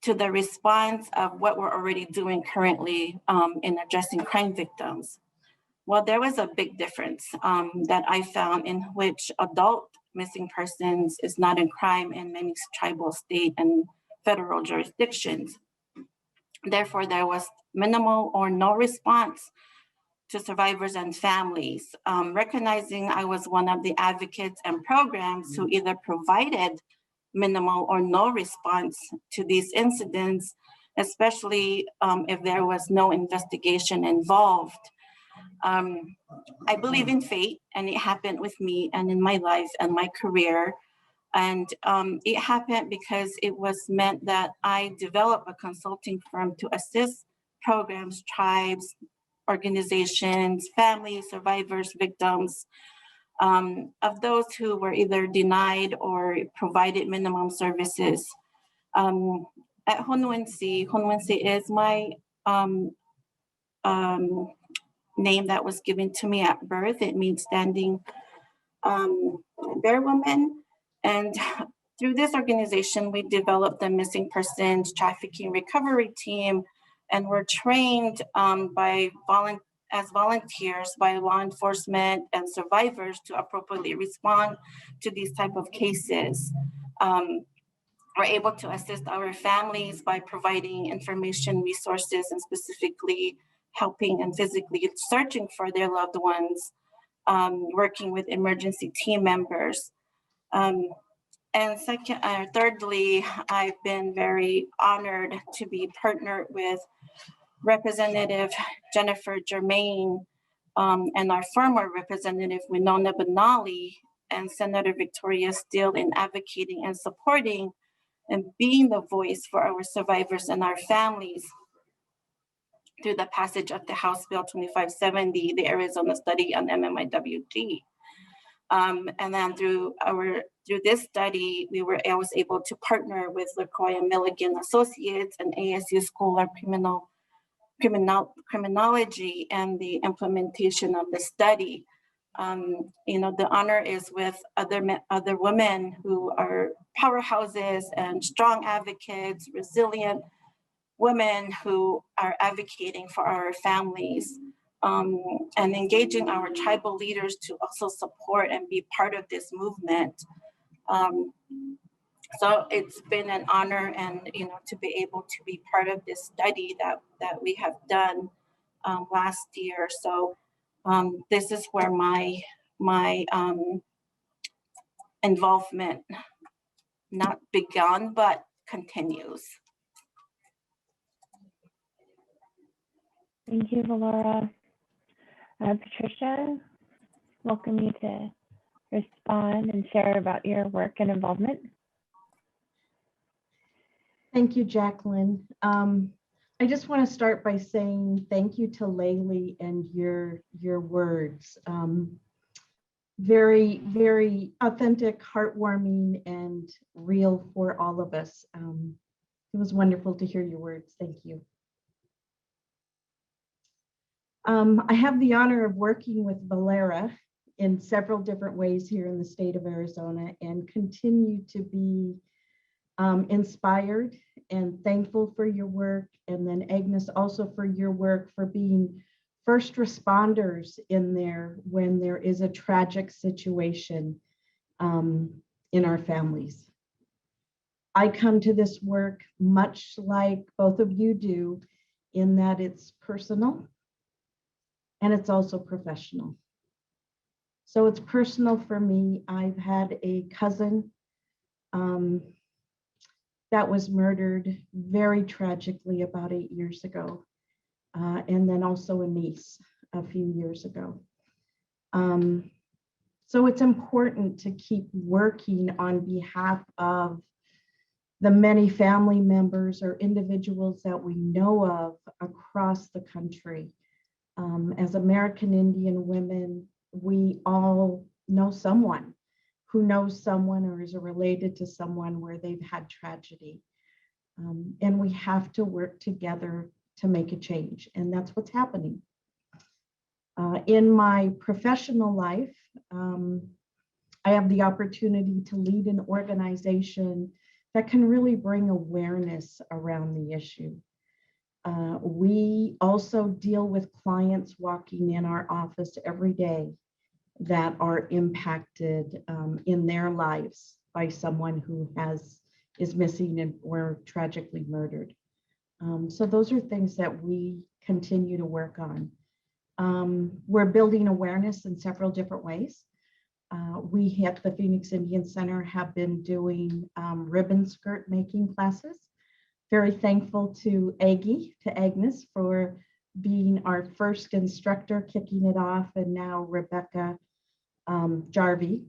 to the response of what we're already doing currently in addressing crime victims? Well, there was a big difference that I found, in which adult missing persons is not in crime in many tribal, state, and federal jurisdictions. Therefore, there was minimal or no response to survivors and families. Recognizing I was one of the advocates and programs who either provided minimal or no response to these incidents, especially if there was no investigation involved. I believe in fate, and it happened with me and in my life and my career. And it happened because it was meant that I develop a consulting firm to assist programs, tribes, organizations, families, survivors, victims of those who were either denied or provided minimum services. At Hunwensi is my name that was given to me at birth. It means standing bear woman. And through this organization, we developed the missing persons trafficking recovery team, and we're trained as volunteers by law enforcement and survivors to appropriately respond to these type of cases. We're able to assist our families by providing information, resources, and specifically helping and physically searching for their loved ones, working with emergency team members. And thirdly, I've been very honored to be partnered with Representative Jennifer Germain and our former Representative Winona Benali and Senator Victoria Steele in advocating and supporting and being the voice for our survivors and our families through the passage of the House Bill 2570, the Arizona Study on MMIWG. And then through this study, I was able to partner with LaCroix and Milligan Associates and ASU School of Criminology and the implementation of the study. The honor is with other women who are powerhouses and strong advocates, resilient women who are advocating for our families, and engaging our tribal leaders to also support and be part of this movement. So it's been an honor, and to be able to be part of this study that we have done last year. So this is where my involvement not begun but continues. Thank you, Valaura. Patricia, welcome you to respond and share about your work and involvement. Thank you, Jaclyn. I just want to start by saying thank you to Layli and your words. Very, very authentic, heartwarming, and real for all of us. It was wonderful to hear your words. Thank you. I have the honor of working with Valaura in several different ways here in the state of Arizona, and continue to be inspired and thankful for your work. And then Agnes, also for your work for being first responders in there when there is a tragic situation in our families. I come to this work much like both of you do, in that it's personal and it's also professional. So it's personal for me. I've had a cousin that was murdered very tragically about 8 years ago, and then also a niece a few years ago. So it's important to keep working on behalf of the many family members or individuals that we know of across the country. As American Indian women, we all know someone who knows someone or is related to someone where they've had tragedy. And we have to work together to make a change, and that's what's happening. In my professional life, I have the opportunity to lead an organization that can really bring awareness around the issue. We also deal with clients walking in our office every day that are impacted in their lives by someone who is missing and or tragically murdered. So those are things that we continue to work on. We're building awareness in several different ways. We at the Phoenix Indian Center have been doing ribbon skirt making classes. Very thankful to Agnes for being our first instructor, kicking it off, and now Rebecca Jarvie.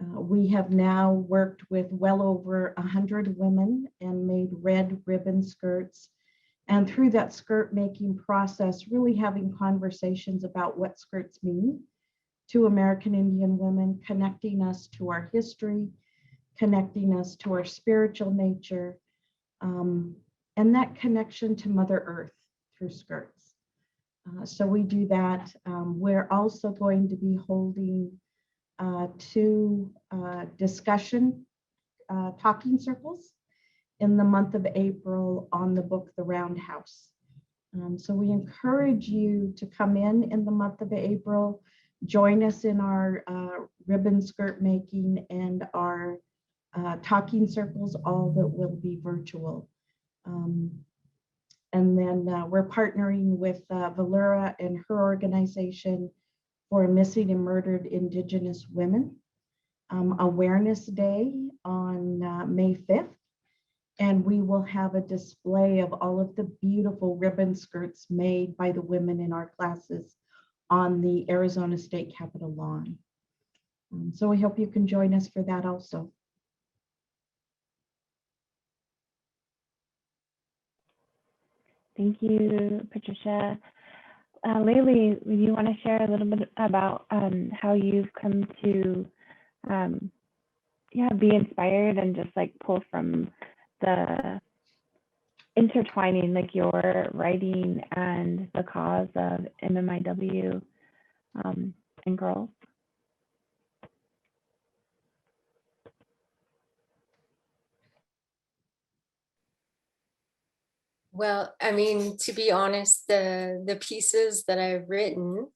We have now worked with well over 100 women and made red ribbon skirts. And through that skirt making process, really having conversations about what skirts mean to American Indian women, connecting us to our history, connecting us to our spiritual nature, and that connection to Mother Earth through skirts. So we do that. We're also going to be holding 2 discussion talking circles in the month of April on the book, The Roundhouse. So we encourage you to come in the month of April, join us in our ribbon skirt making and our talking circles, all that will be virtual. And then we're partnering with Valaura and her organization for Missing and Murdered Indigenous Women Awareness Day on May 5th. And we will have a display of all of the beautiful ribbon skirts made by the women in our classes on the Arizona State Capitol lawn. So we hope you can join us for that also. Thank you, Patricia. Layli, would you want to share a little bit about how you've come to be inspired and just like pull from the intertwining like your writing and the cause of MMIW and girls? Well, I mean, to be honest, the pieces that I've written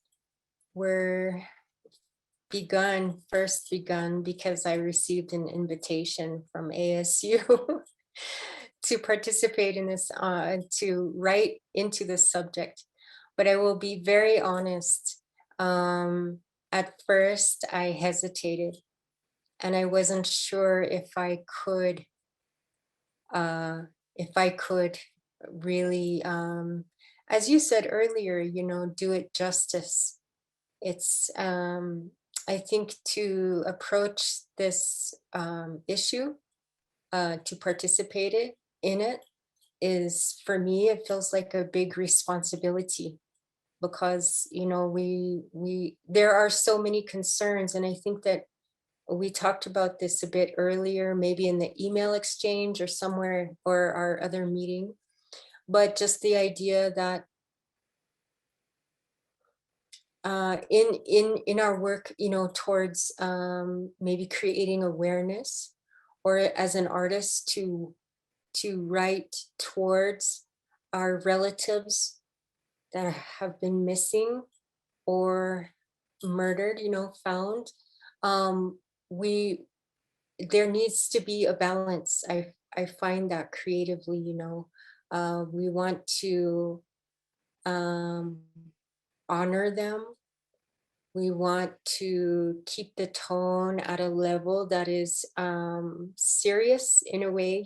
were first begun because I received an invitation from ASU to participate in this, to write into this subject. But I will be very honest. At first, I hesitated, and I wasn't sure if I could really, as you said earlier, do it justice. It's, I think, to approach this issue, to participate in it is, for me, it feels like a big responsibility because, there are so many concerns. And I think that we talked about this a bit earlier, maybe in the email exchange or somewhere, or our other meeting, but just the idea that in our work, towards maybe creating awareness or as an artist to write towards our relatives that have been missing or murdered, found. There needs to be a balance. I find that creatively, we want to honor them. We want to keep the tone at a level that is serious in a way,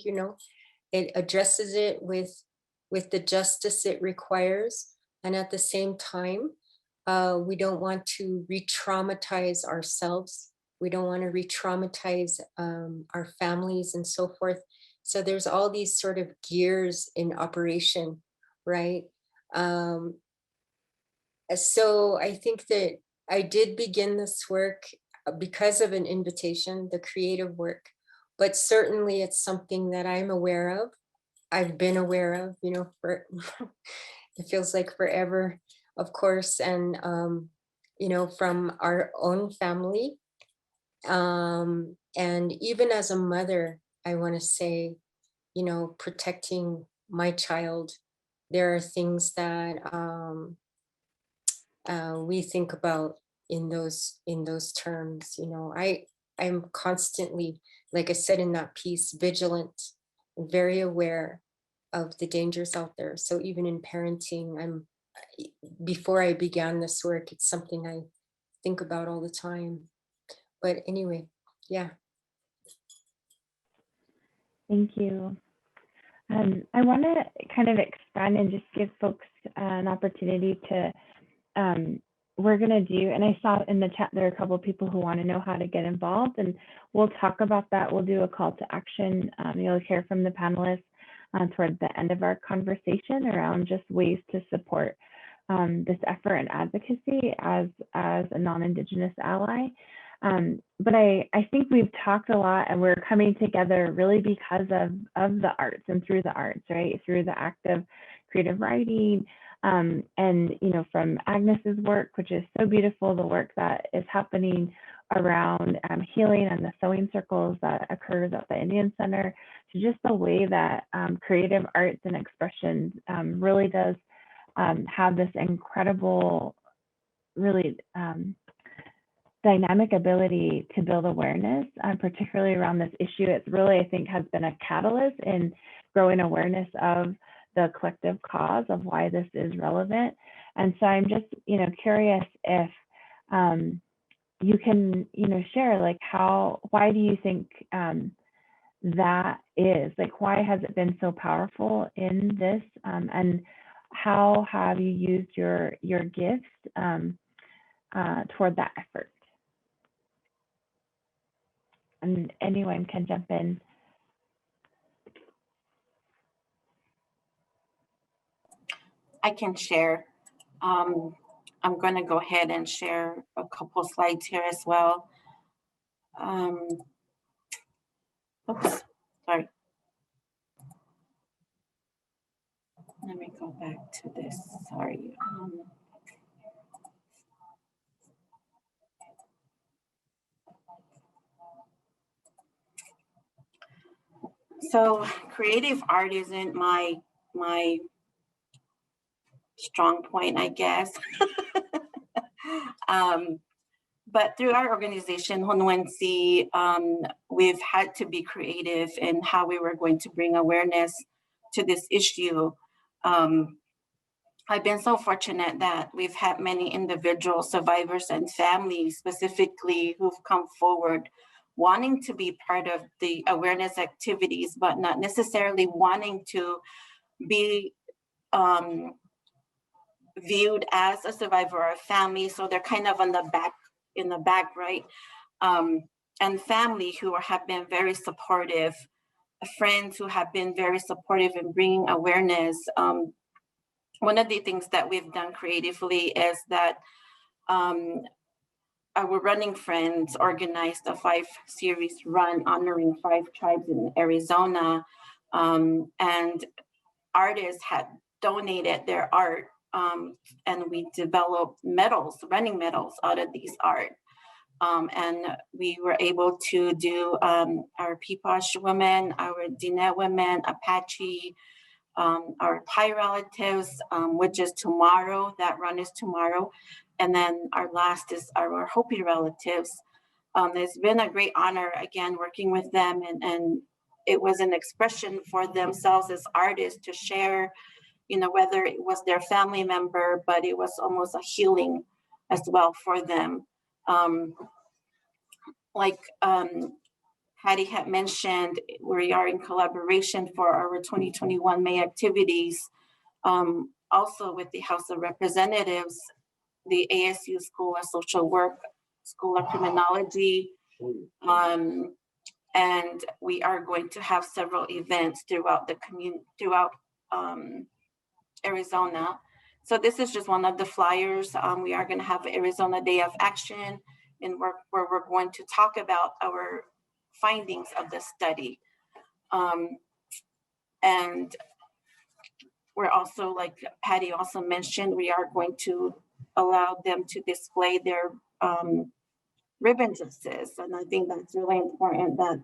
it addresses it with the justice it requires. And at the same time, we don't want to re-traumatize ourselves. We don't want to re-traumatize our families and so forth. So there's all these sort of gears in operation, right? So I think that I did begin this work because of an invitation, the creative work, but certainly it's something that I'm aware of. I've been aware of, for it feels like forever, of course, and from our own family. And even as a mother, I want to say, protecting my child, there are things that we think about in those terms. I'm constantly, like I said in that piece, vigilant, very aware of the dangers out there. So even in parenting, before I began this work, it's something I think about all the time. But anyway, yeah. Thank you. I want to kind of expand and just give folks an opportunity to, we're going to do, and I saw in the chat there are a couple of people who want to know how to get involved, and we'll talk about that. We'll do a call to action. You'll hear from the panelists toward the end of our conversation around just ways to support this effort and advocacy as a non-Indigenous ally. But I think we've talked a lot, and we're coming together really because of the arts and through the arts, right? Through the act of creative writing, and from Agnes's work, which is so beautiful, the work that is happening around healing and the sewing circles that occurs at the Indian Center, to just the way that creative arts and expressions really does have this incredible, really dynamic ability to build awareness, particularly around this issue. It's really, I think, has been a catalyst in growing awareness of the collective cause of why this is relevant. And so I'm just, curious if you can, share like why do you think that is? Like, why has it been so powerful in this? And how have you used your gifts toward that effort? And anyone can jump in. I can share. I'm going to go ahead and share a couple slides here as well. Oops, sorry. Let me go back to this, sorry. So creative art isn't my strong point, I guess. But through our organization, Honwensi, we've had to be creative in how we were going to bring awareness to this issue. I've been so fortunate that we've had many individual survivors and families specifically who've come forward wanting to be part of the awareness activities, but not necessarily wanting to be viewed as a survivor or a family. So they're kind of in the back, right? And family who have been very supportive, friends who have been very supportive in bringing awareness. One of the things that we've done creatively is that our running friends organized a 5-series run honoring 5 tribes in Arizona, and artists had donated their art, and we developed medals, running medals out of these art. And we were able to do our Peepash women, our Diné women, Apache, our Pi relatives, which is tomorrow. That run is tomorrow. And then our last is our Hopi relatives. It's been a great honor, again, working with them. And it was an expression for themselves as artists to share, whether it was their family member, but it was almost a healing as well for them. Like Patti had mentioned, we are in collaboration for our 2021 May activities, also with the House of Representatives, the ASU School of Social Work, School of Criminology, and we are going to have several events throughout the community, throughout Arizona. So this is just one of the flyers. We are going to have Arizona Day of Action, and where we're going to talk about our findings of the study. And we're also, like Patti also mentioned, we are going to allow them to display their ribbons of CIS. And I think that's really important that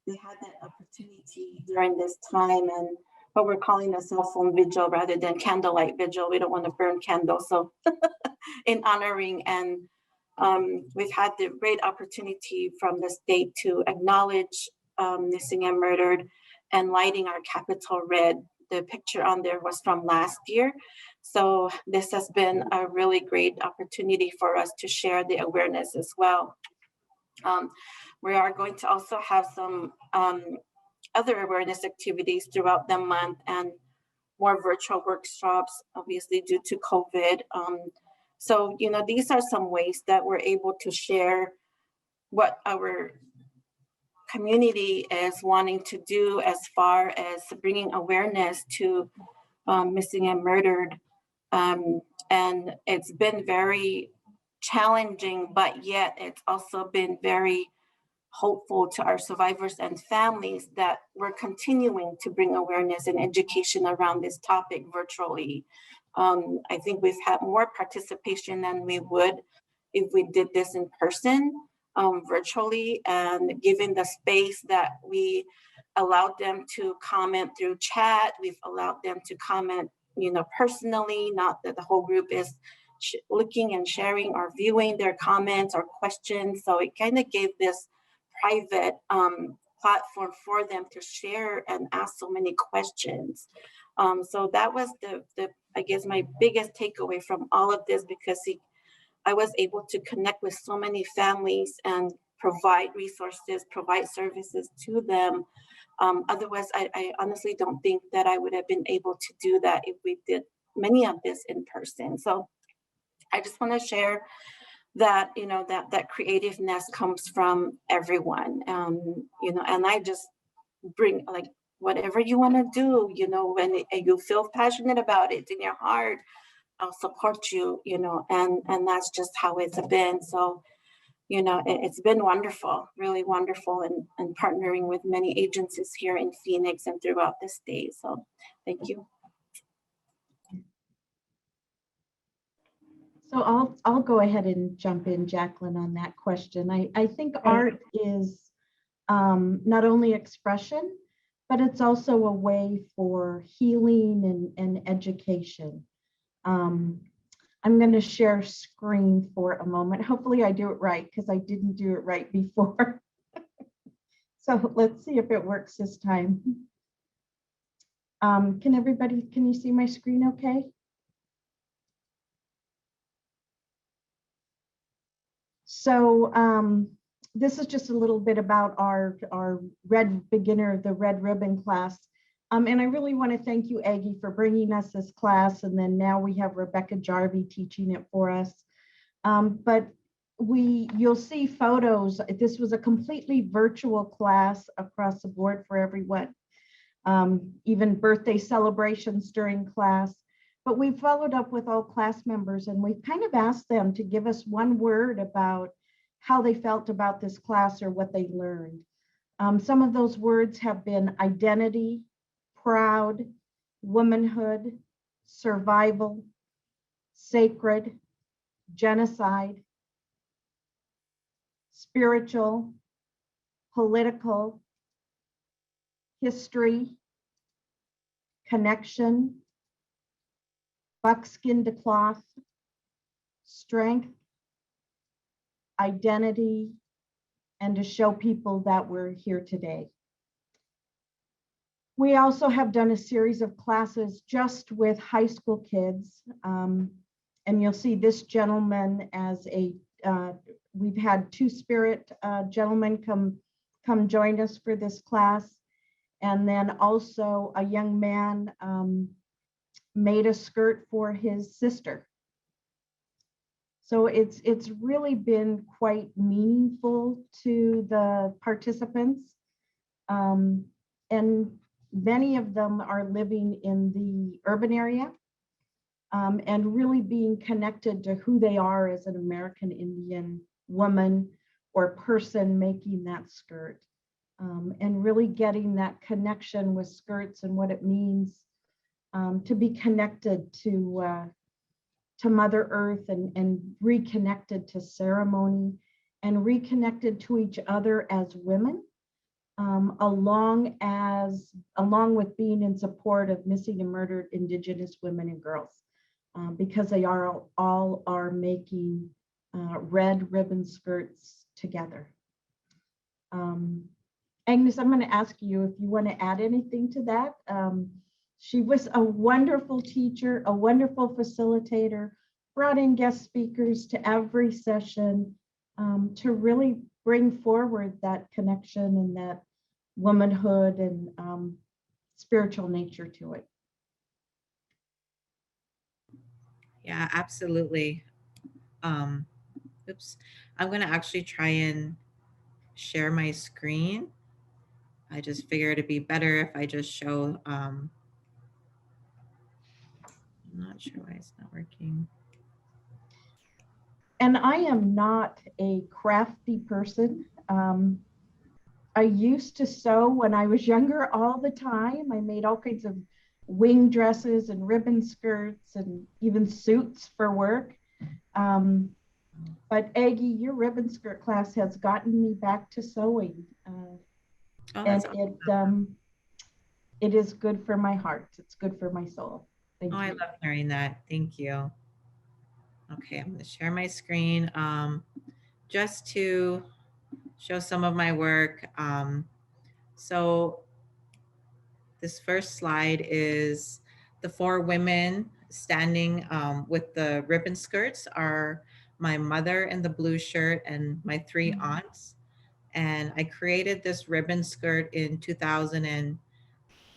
they had that opportunity during this time, and what we're calling a cell phone vigil rather than candlelight vigil. We don't want to burn candles. So in honoring, and we've had the great opportunity from the state to acknowledge missing and murdered, and lighting our Capitol red. The picture on there was from last year. So this has been a really great opportunity for us to share the awareness as well. We are going to also have some other awareness activities throughout the month, and more virtual workshops, obviously due to COVID. So, these are some ways that we're able to share what our community is wanting to do as far as bringing awareness to missing and murdered. And it's been very challenging, but yet it's also been very hopeful to our survivors and families that we're continuing to bring awareness and education around this topic virtually. I think we've had more participation than we would if we did this in person, virtually, and given the space that we allowed them to comment through chat, we've allowed them to comment, personally, not that the whole group is looking and sharing or viewing their comments or questions. So it kind of gave this private platform for them to share and ask so many questions. So that was the I guess my biggest takeaway from all of this, because I was able to connect with so many families and provide resources, provide services to them. Otherwise, I honestly don't think that I would have been able to do that if we did many of this in person. So I just want to share that, that creativeness comes from everyone, and I just bring, like, whatever you want to do, when you feel passionate about it in your heart, I'll support you, and that's just how it's been. So, it's been wonderful, really wonderful, and partnering with many agencies here in Phoenix and throughout the state. So thank you. So I'll go ahead and jump in, Jaclyn, on that question. I think art is not only expression, but it's also a way for healing and education. I'm going to share screen for a moment. Hopefully I do it right, because I didn't do it right before. So let's see if it works this time. Can you see my screen okay? So this is just a little bit about our Red Beginner, the Red Ribbon class. And I really want to thank you, Aggie, for bringing us this class. And then now we have Rebecca Jarvie teaching it for us. But you'll see photos. This was a completely virtual class across the board for everyone, even birthday celebrations during class. But we followed up with all class members, and we kind of asked them to give us one word about how they felt about this class or what they learned. Some of those words have been identity, proud, womanhood, survival, sacred, genocide. spiritual, political, history, connection, buckskin to cloth, strength, identity, and to show people that we're here today. We also have done a series of classes just with high school kids. And you'll see this gentleman as we've had two-spirit gentlemen come join us for this class. And then also a young man made a skirt for his sister. So it's really been quite meaningful to the participants. And many of them are living in the urban area and really being connected to who they are as an American Indian woman or person making that skirt. And really getting that connection with skirts and what it means to be connected to Mother Earth and reconnected to ceremony and reconnected to each other as women, along with being in support of missing and murdered Indigenous women and girls, because they all are making red ribbon skirts together. Agnes, I'm going to ask you if you want to add anything to that. She was a wonderful teacher, a wonderful facilitator, brought in guest speakers to every session to really bring forward that connection and that womanhood and spiritual nature to it. Yeah, absolutely. Oops, I'm going to actually try and share my screen. I just figured it'd be better if I just show, I'm not sure why it's not working. And I am not a crafty person. I used to sew when I was younger all the time. I made all kinds of wing dresses and ribbon skirts and even suits for work. But Aggie, your ribbon skirt class has gotten me back to sewing. And awesome. It is good for my heart. It's good for my soul. Thank you. I love hearing that. Thank you. Okay, I'm going to share my screen just to show some of my work. So this first slide is the 4 women standing with the ribbon skirts are my mother in the blue shirt and my 3 aunts. And I created this ribbon skirt in 2000 and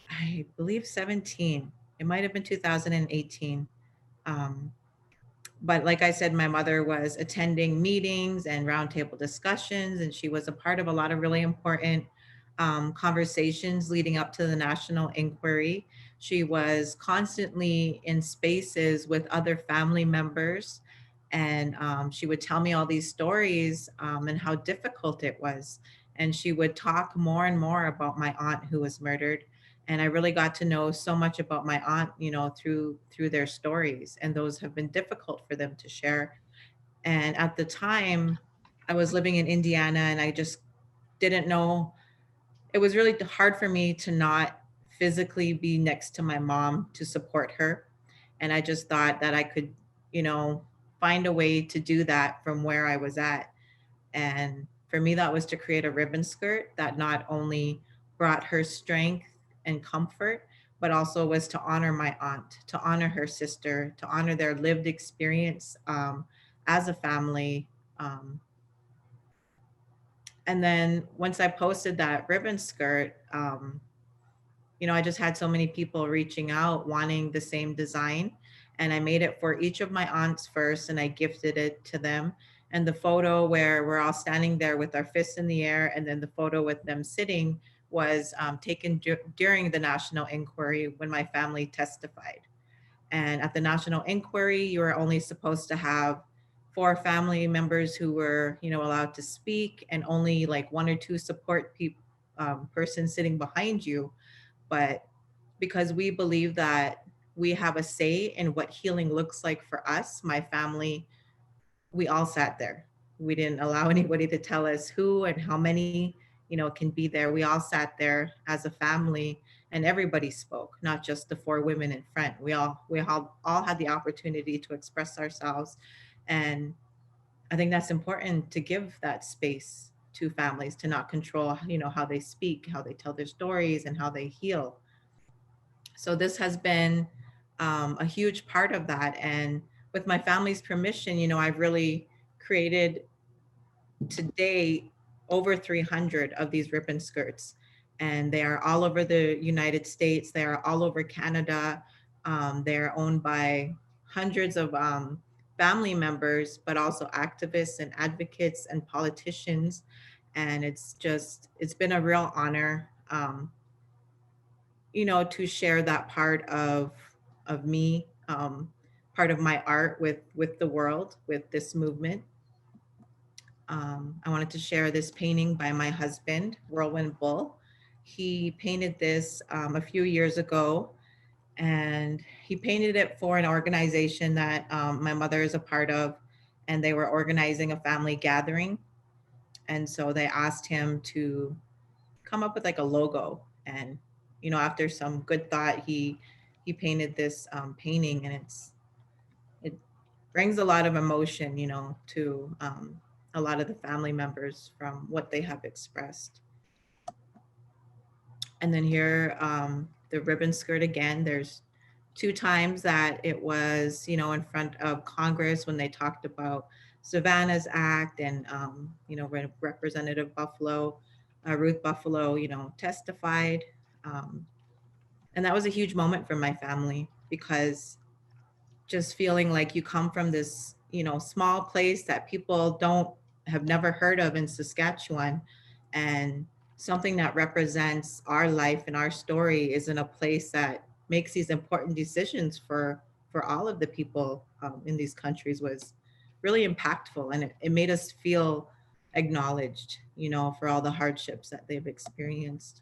I believe 17. It might have been 2018. But like I said, my mother was attending meetings and roundtable discussions, and she was a part of a lot of really important conversations leading up to the national inquiry. She was constantly in spaces with other family members, and she would tell me all these stories and how difficult it was. And she would talk more and more about my aunt who was murdered. And I really got to know so much about my aunt, you know, through their stories, and those have been difficult for them to share. And at the time, I was living in Indiana, and I just didn't know. It was really hard for me to not physically be next to my mom to support her. And I just thought that I could, you know, find a way to do that from where I was at. And for me, that was to create a ribbon skirt that not only brought her strength and comfort, but also was to honor my aunt, to honor her sister, to honor their lived experience as a family. And then once I posted that ribbon skirt, you know, I just had so many people reaching out wanting the same design. And I made it for each of my aunts first, and I gifted it to them. And the photo where we're all standing there with our fists in the air, and then the photo with them sitting was taken during the national inquiry when my family testified. And at the national inquiry, you were only supposed to have 4 family members who were, you know, allowed to speak, and only like 1 or 2 support persons sitting behind you. But because we believe that we have a say in what healing looks like for us, my family, we all sat there. we didn't allow anybody to tell us who and how many, can be there. We all sat there as a family and everybody spoke, not just the 4 women in front. We all had the opportunity to express ourselves. And I think that's important, to give that space to families, to not control, how they speak, how they tell their stories, and how they heal. So this has been a huge part of that. And with my family's permission, I've really created today over 300 of these ribbon skirts. And they are all over the United States. They are all over Canada. They're owned by hundreds of family members, but also activists and advocates and politicians. And it's been a real honor, to share that part of me, part of my art with the world, with this movement. I wanted to share this painting by my husband, Whirlwind Bull. He painted this a few years ago, and he painted it for an organization that my mother is a part of, and they were organizing a family gathering. And so they asked him to come up with like a logo. And, after some good thought, he painted this painting, and it brings a lot of emotion, to a lot of the family members from what they have expressed. And then here, the ribbon skirt again, there's 2 times that it was, in front of Congress when they talked about Savannah's Act, and, Representative Buffalo, Ruth Buffalo, testified. And that was a huge moment for my family, because just feeling like you come from this, small place that people have never heard of in Saskatchewan, and something that represents our life and our story is in a place that makes these important decisions for all of the people in these countries, was really impactful. And it made us feel acknowledged, for all the hardships that they've experienced.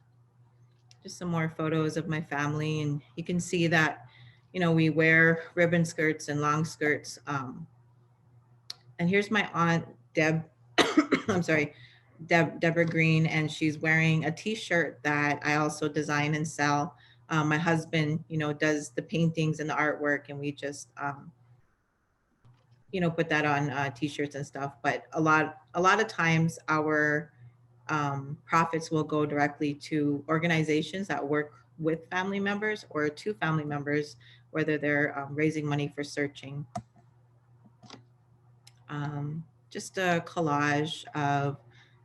Just some more photos of my family, and you can see that, we wear ribbon skirts and long skirts. And here's my aunt, Deb, I'm sorry, Deborah Green, and she's wearing a t-shirt that I also design and sell. My husband, does the paintings and the artwork, and we just, put that on t-shirts and stuff. But a lot of times our profits will go directly to organizations that work with family members or to family members, whether they're raising money for searching. Just a collage of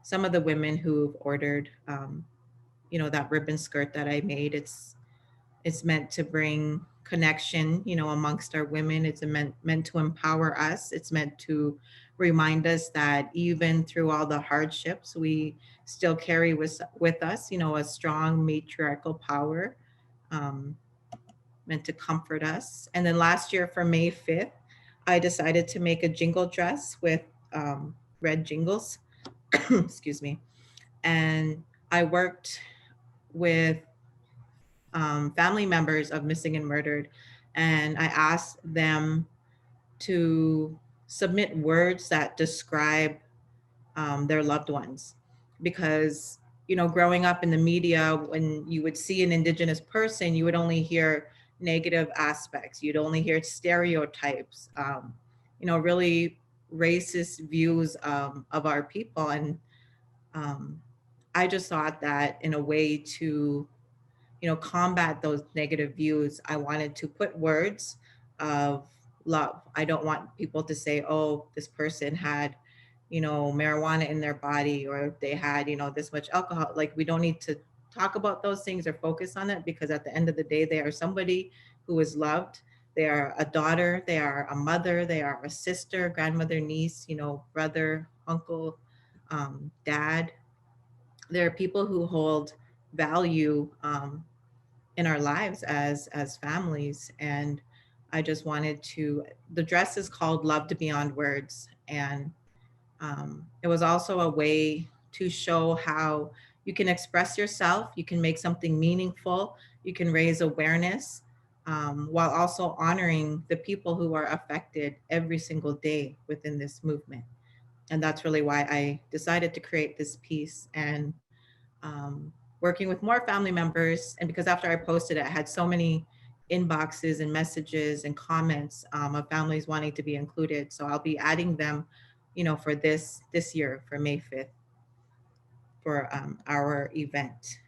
some of the women who've ordered, that ribbon skirt that I made. It's meant to bring connection, amongst our women. It's meant to empower us. It's meant to remind us that even through all the hardships, we still carry with us, a strong matriarchal power, meant to comfort us. And then last year for May 5th, I decided to make a jingle dress with red jingles, excuse me. And I worked with family members of missing and murdered, and I asked them to submit words that describe their loved ones. Because, growing up in the media, when you would see an Indigenous person, you would only hear negative aspects. You'd only hear stereotypes, really racist views of our people. And I just thought that in a way to, combat those negative views, I wanted to put words of love. I don't want people to say, oh, this person had, marijuana in their body, or they had, this much alcohol. Like, we don't need to talk about those things or focus on it, because at the end of the day, they are somebody who is loved. They are a daughter, they are a mother, they are a sister, grandmother, niece, brother, uncle, dad. There are people who hold value in our lives as families. And I just wanted to, the dress is called Loved Beyond Words. And it was also a way to show how you can express yourself, you can make something meaningful, you can raise awareness, while also honoring the people who are affected every single day within this movement. that's really why I decided to create this piece. And working with more family members, and because after I posted it, I had so many inboxes and messages and comments of families wanting to be included. So I'll be adding them, you know, for this year, for May 5th, for our event.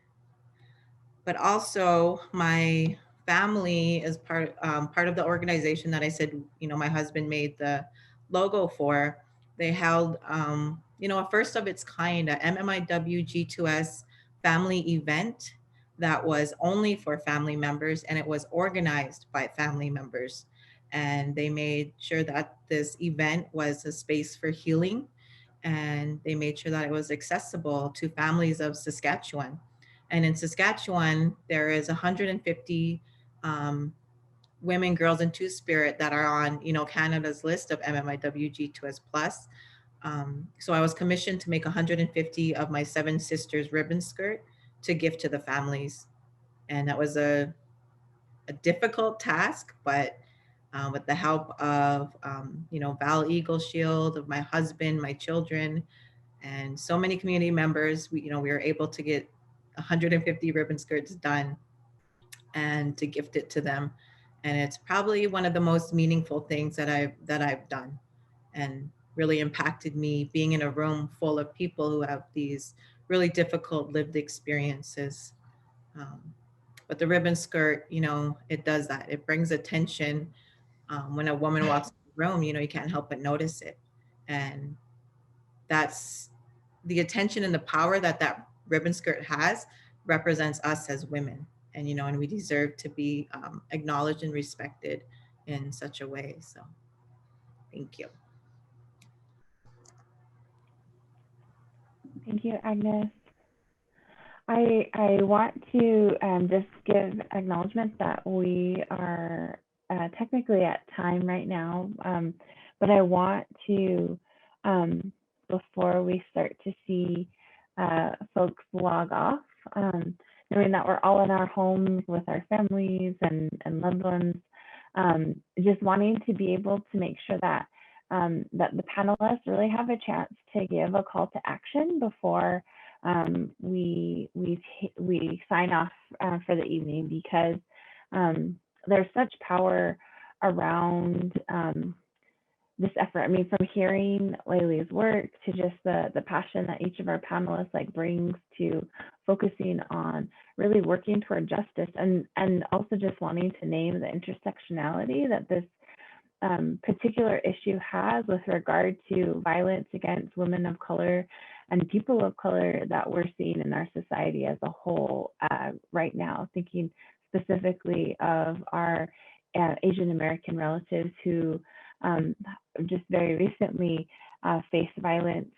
But also my family is part of the organization that I said, you know, my husband made the logo for. They held, you know, a first of its kind, a MMIWG2S family event that was only for family members, and it was organized by family members. And they made sure that this event was a space for healing, and they made sure that it was accessible to families of Saskatchewan. And in Saskatchewan, there is 150 women, girls, and Two-Spirit that are on, you know, Canada's list of MMIWG2S+. So I was commissioned to make 150 of my 7 sisters ribbon skirt to gift to the families. And that was a difficult task, but with the help of, you know, Val Eagle Shield, of my husband, my children, and so many community members, we were able to get 150 ribbon skirts done and to gift it to them. And it's probably one of the most meaningful things that I've done, and really impacted me, being in a room full of people who have these really difficult lived experiences. But the ribbon skirt, you know, it does that. It brings attention. When a woman walks in the room, you know, you can't help but notice it. And that's the attention and the power that that ribbon skirt has, represents us as women. And, you know, and we deserve to be acknowledged and respected in such a way. So thank you. Thank you, Agnes. I want to just give acknowledgement that we are technically at time right now, but I want to, before we start to see folks log off, knowing that we're all in our homes with our families and loved ones, just wanting to be able to make sure that that the panelists really have a chance to give a call to action before we sign off for the evening, because there's such power around this effort. I mean, from hearing Layli's work to just the passion that each of our panelists brings to focusing on really working toward justice, and also just wanting to name the intersectionality that this particular issue has with regard to violence against women of color and people of color that we're seeing in our society as a whole right now, thinking specifically of our Asian American relatives who just very recently faced violence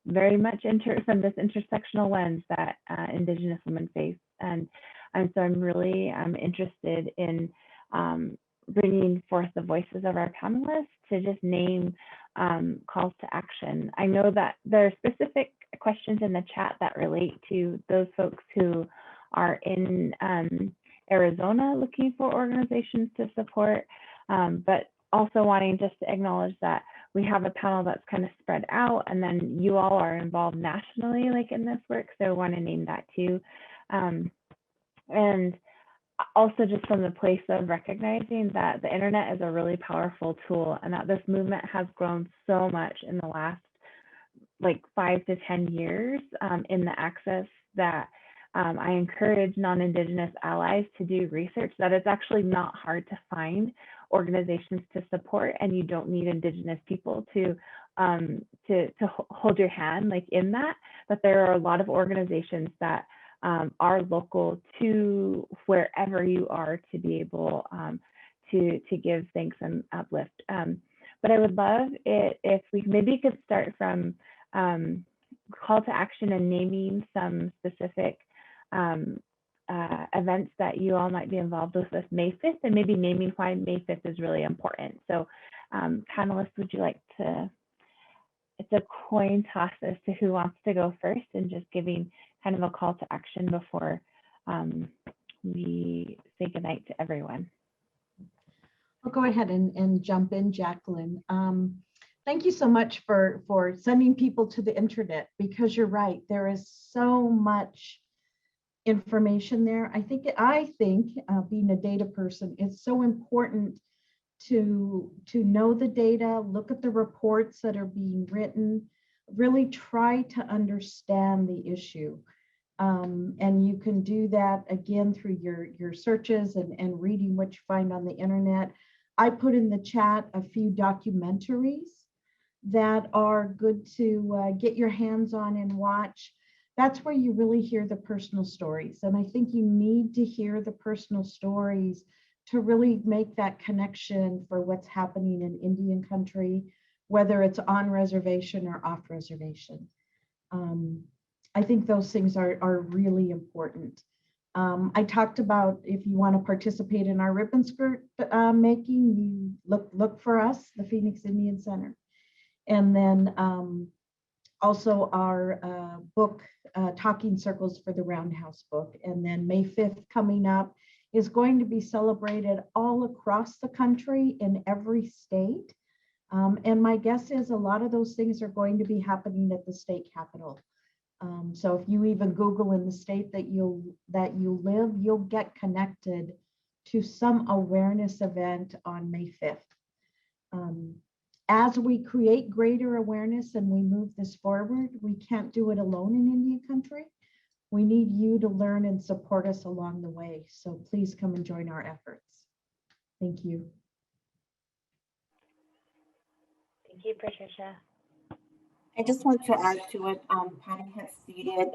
very much from this intersectional lens that Indigenous women face. And so I'm really interested in bringing forth the voices of our panelists to just name calls to action. I know that there are specific questions in the chat that relate to those folks who are in Arizona looking for organizations to support, but also wanting just to acknowledge that we have a panel that's kind of spread out, and then you all are involved nationally in this work, so I want to name that too. And also just from the place of recognizing that the internet is a really powerful tool, and that this movement has grown so much in the last 5 to 10 years in the access that I encourage non-Indigenous allies to do research, that it's actually not hard to find organizations to support, and you don't need Indigenous people to hold your hand in that. But there are a lot of organizations that are local to wherever you are to be able to give thanks and uplift. But I would love it if we maybe could start from call to action and naming some specific events that you all might be involved with May 5th, and maybe naming why May 5th is really important. So panelists, would you like to, it's a coin toss as to who wants to go first, and just giving kind of a call to action before we say goodnight to everyone. I'll go ahead and jump in, Jaclyn. Thank you so much for sending people to the internet, because you're right. There is so much information there. I think being a data person, it's so important to know the data, look at the reports that are being written, really try to understand the issue. And you can do that again through your searches and reading what you find on the internet. I put in the chat a few documentaries that are good to get your hands on and watch. That's where you really hear the personal stories. And I think you need to hear the personal stories to really make that connection for what's happening in Indian country, whether it's on reservation or off reservation. I think those things are really important. I talked about, if you want to participate in our ribbon skirt making, you look for us, the Phoenix Indian Center. And then also our book, Talking Circles for the Roundhouse book. And then May 5th coming up is going to be celebrated all across the country in every state. And my guess is a lot of those things are going to be happening at the state capitol. So if you even Google in the state that you live, you'll get connected to some awareness event on May 5th. As we create greater awareness and we move this forward, we can't do it alone in Indian country. We need you to learn and support us along the way. So please come and join our efforts. Thank you. Thank you, Patricia. I just want to add to what Patti has stated.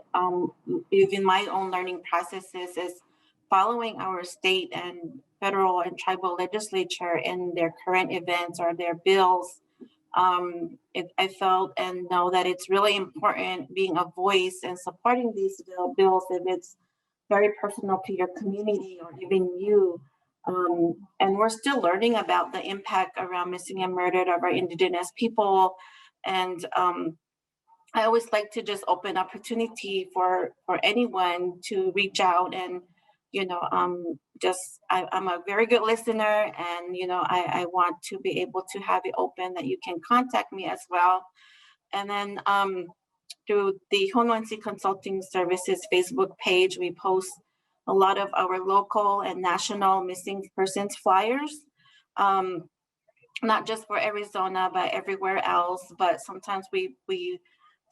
Even my own learning processes is following our state and federal and tribal legislature in their current events or their bills. I felt and know that it's really important being a voice and supporting these bills if it's very personal to your community or even you. And we're still learning about the impact around missing and murdered of our Indigenous people. And I always like to just open opportunity for anyone to reach out and, you know, I'm a very good listener, and, you know, I want to be able to have it open that you can contact me as well. And then through the Honwansi Consulting Services Facebook page, we post a lot of our local and national missing persons flyers. Not just for Arizona, but everywhere else. But sometimes we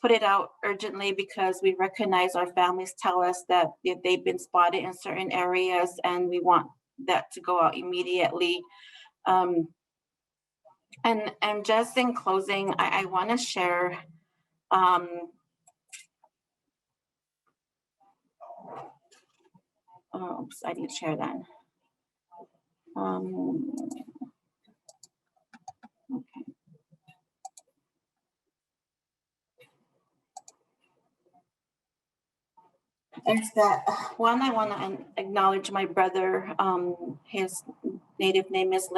put it out urgently because we recognize our families tell us that if they've been spotted in certain areas, and we want that to go out immediately. And just in closing, I want to share oops, I didn't share that. Okay. Is that one, I want to acknowledge my brother. His native name is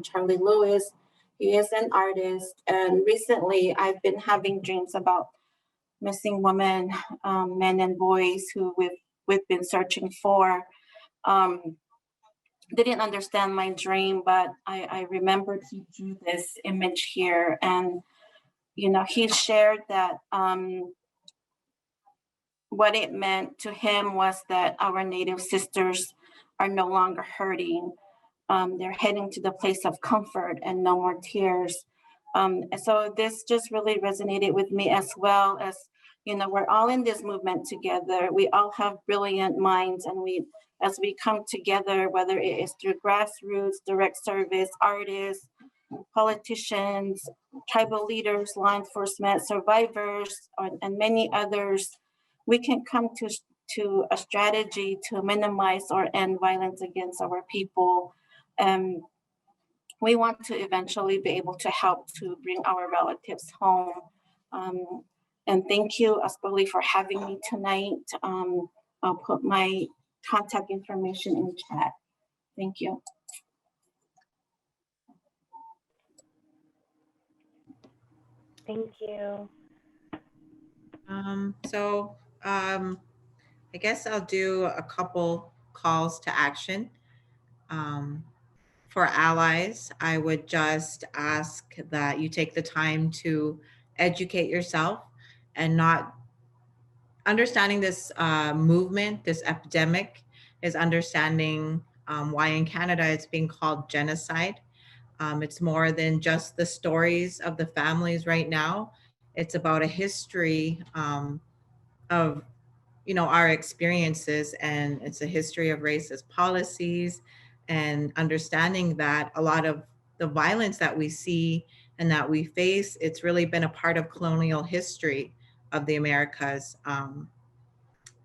Charlie Lewis. He is an artist, and recently I've been having dreams about missing women, men and boys who we've been searching for. Didn't understand my dream, but I remembered he drew this image here, and you know, he shared that what it meant to him was that our Native sisters are no longer hurting. They're heading to the place of comfort and no more tears. So this just really resonated with me, as well as, you know, we're all in this movement together. We all have brilliant minds, and as we come together, whether it is through grassroots, direct service, artists, politicians, tribal leaders, law enforcement, survivors, and many others, we can come to a strategy to minimize or end violence against our people. We want to eventually be able to help to bring our relatives home. And thank you, Asboli, for having me tonight. I'll put my contact information in chat. Thank you. Thank you. I guess I'll do a couple calls to action. for allies, I would just ask that you take the time to educate yourself and not understanding this movement, this epidemic is understanding why in Canada it's being called genocide. It's more than just the stories of the families right now. It's about a history of our experiences, and it's a history of racist policies, and understanding that a lot of the violence that we see and that we face, it's really been a part of colonial history of the Americas.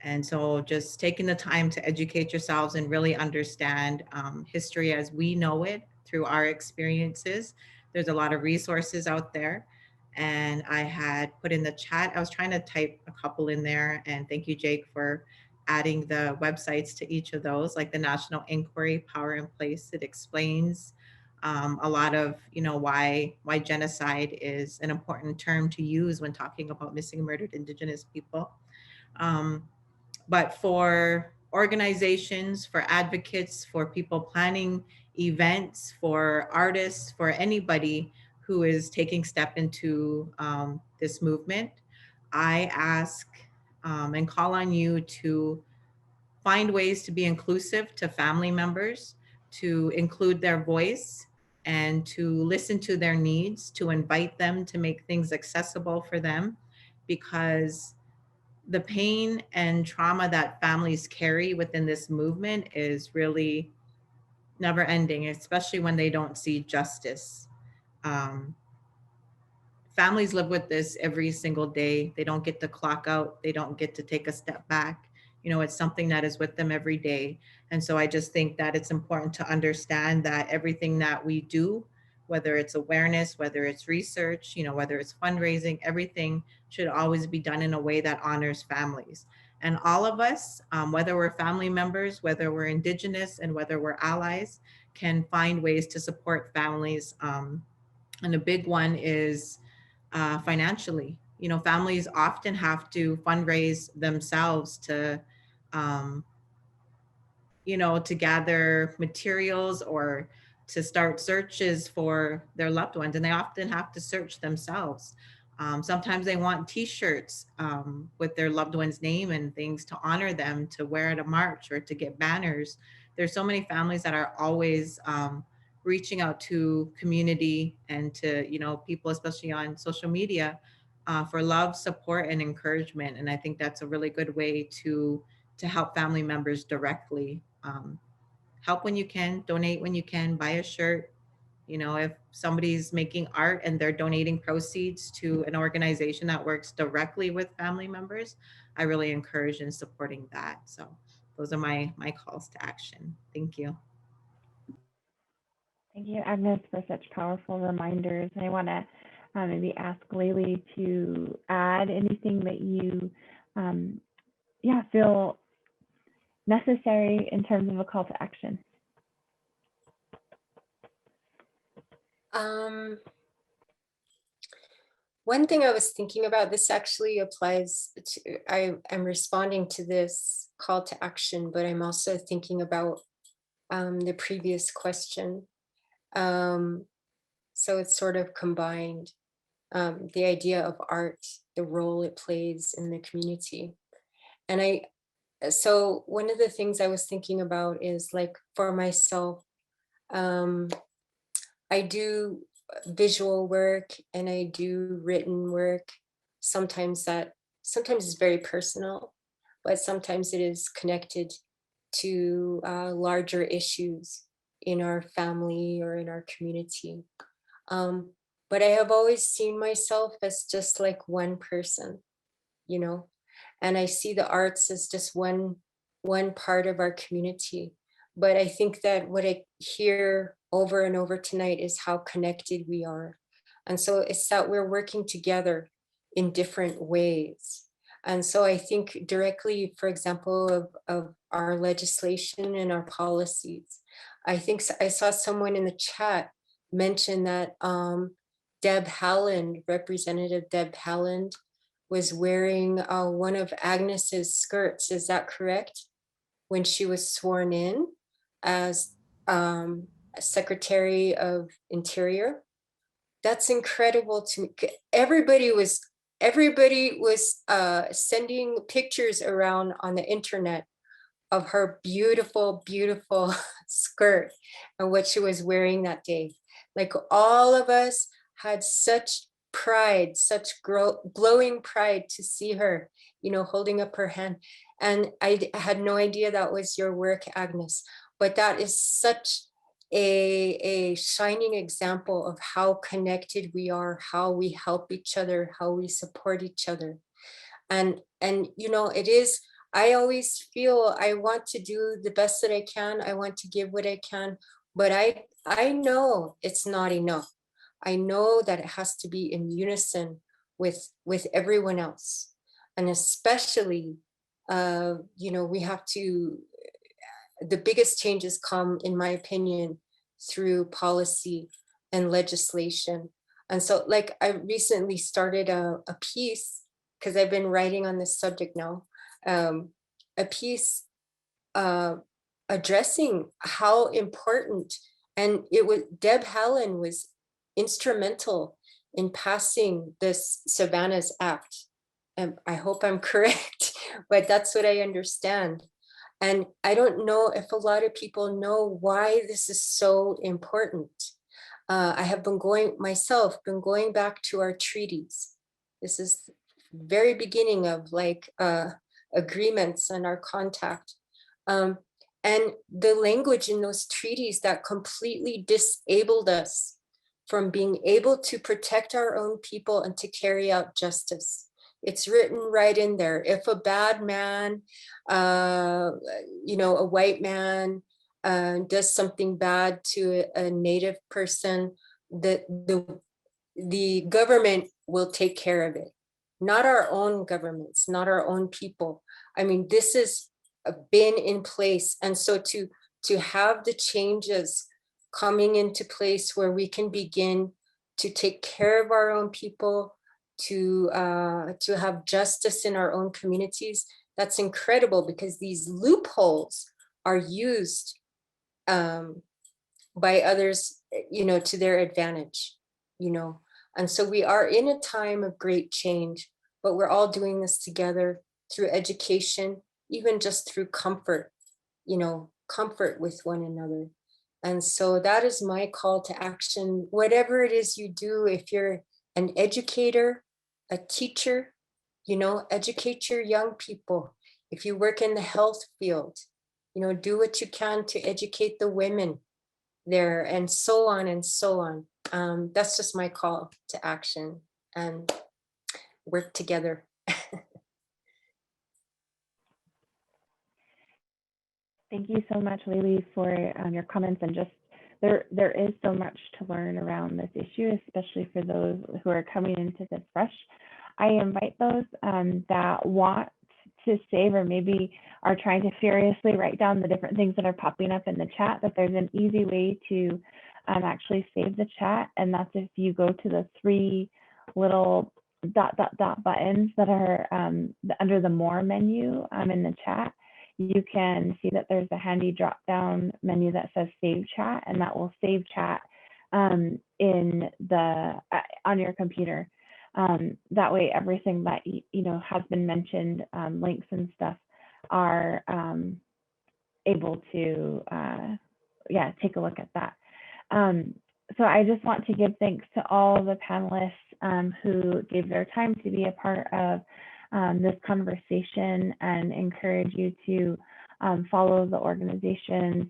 And so just taking the time to educate yourselves and really understand history as we know it through our experiences. There's a lot of resources out there. And I had put in the chat, I was trying to type a couple in there. And thank you, Jake, for adding the websites to each of those, like the National Inquiry, Power in Place. It explains a lot of, why genocide is an important term to use when talking about missing and murdered Indigenous people. But for organizations, for advocates, for people planning events, for artists, for anybody who is taking step into this movement, I ask and call on you to find ways to be inclusive to family members, to include their voice, and to listen to their needs, to invite them to make things accessible for them, because the pain and trauma that families carry within this movement is really never ending, especially when they don't see justice. Families live with this every single day. They don't get to clock out. They don't get to take a step back. It's something that is with them every day. And so I just think that it's important to understand that everything that we do, whether it's awareness, whether it's research, whether it's fundraising, everything should always be done in a way that honors families. And all of us, whether we're family members, whether we're Indigenous, and whether we're allies, can find ways to support families. And a big one is financially. Families often have to fundraise themselves to, to gather materials or to start searches for their loved ones. And they often have to search themselves. Sometimes they want T-shirts with their loved one's name and things to honor them, to wear at a march or to get banners. There's so many families that are always reaching out to community and to people, especially on social media, for love, support, and encouragement. And I think that's a really good way to help family members directly. Help when you can, donate when you can, buy a shirt. If somebody's making art and they're donating proceeds to an organization that works directly with family members, I really encourage in supporting that. So those are my calls to action. Thank you. Thank you, Agnes, for such powerful reminders. I want to maybe ask Layli to add anything that you feel necessary in terms of a call to action. One thing I was thinking about, this actually applies to, I'm responding to this call to action, but I'm also thinking about the previous question. So it's sort of combined, the idea of art, the role it plays in the community. And so one of the things I was thinking about is, like, for myself, I do visual work and I do written work. Sometimes it's very personal, but sometimes it is connected to larger issues in our family or in our community. But I have always seen myself as just like one person, and I see the arts as just one part of our community. But I think that what I hear over and over tonight is how connected we are. And so it's that we're working together in different ways. And so I think directly, for example, of our legislation and our policies. I think I saw someone in the chat mention that Deb Haaland, Representative Deb Haaland, was wearing one of Agnes's skirts. Is that correct? When she was sworn in as Secretary of Interior. That's incredible to me. Everybody was sending pictures around on the internet of her beautiful, beautiful skirt and what she was wearing that day. Like, all of us had such pride, such glowing pride to see her, you know, holding up her hand. And I had no idea that was your work, Agnes, but that is such a shining example of how connected we are, how we help each other, how we support each other. And you know, it is, I always feel I want to do the best that I can. I want to give what I can, but I know it's not enough. I know that it has to be in unison with everyone else. And especially, you know, we have to, the biggest changes come, in my opinion, through policy and legislation. And so, like, I recently started a piece, because I've been writing on this subject now, a piece addressing how important, and it was Deb Haaland was instrumental in passing this Savannah's Act. And I hope I'm correct, but that's what I understand. And I don't know if a lot of people know why this is so important. I have been going back to our treaties. This is the very beginning of like agreements and our contact. And the language in those treaties that completely disabled us from being able to protect our own people and to carry out justice. It's written right in there. If a bad man, you know, a white man does something bad to a Native person, the government will take care of it. Not our own governments, not our own people. I mean, this has been in place. And so to have the changes coming into place where we can begin to take care of our own people, to have justice in our own communities, that's incredible, because these loopholes are used by others, you know, to their advantage, you know. And so we are in a time of great change, but we're all doing this together through education, even just through comfort, you know, comfort with one another. And so that is my call to action. Whatever it is you do, if you're an educator, a teacher, you know, educate your young people. If you work in the health field, you know, do what you can to educate the women there, and so on and so on. That's just my call to action, and work together. Thank you so much, Layli, for your comments. And just there is so much to learn around this issue, especially for those who are coming into this fresh. I invite those that want to save, or maybe are trying to furiously write down the different things that are popping up in the chat, that there's an easy way to actually save the chat. And that's if you go to the 3 little ... buttons that are under the More menu in the chat. You can see that there's a handy drop down menu that says Save Chat, and that will save chat in the on your computer. That way, everything that you know has been mentioned, links and stuff, are able to take a look at that. So I just want to give thanks to all the panelists who gave their time to be a part of this conversation, and encourage you to follow the organizations,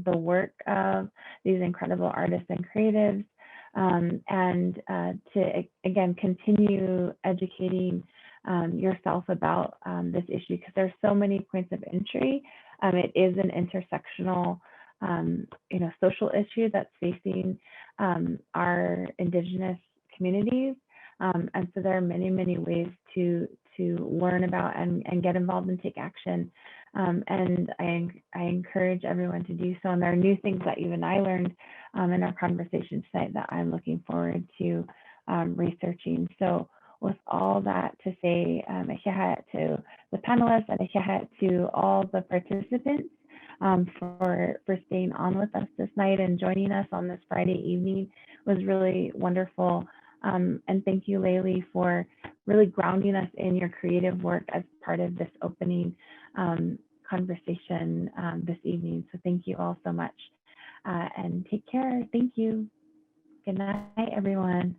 the work of these incredible artists and creatives, and to, again, continue educating yourself about this issue, because there's so many points of entry. It is an intersectional you know, social issue that's facing our Indigenous communities. And so there are many, many ways to learn about and get involved and take action. And I encourage everyone to do so. And there are new things that even I learned in our conversation tonight that I'm looking forward to researching. So with all that to say, to the panelists, and to all the participants, for staying on with us this night and joining us on this Friday evening. It was really wonderful. And thank you, Layli, for really grounding us in your creative work as part of this opening conversation this evening. So thank you all so much, and take care. Thank you. Good night, everyone.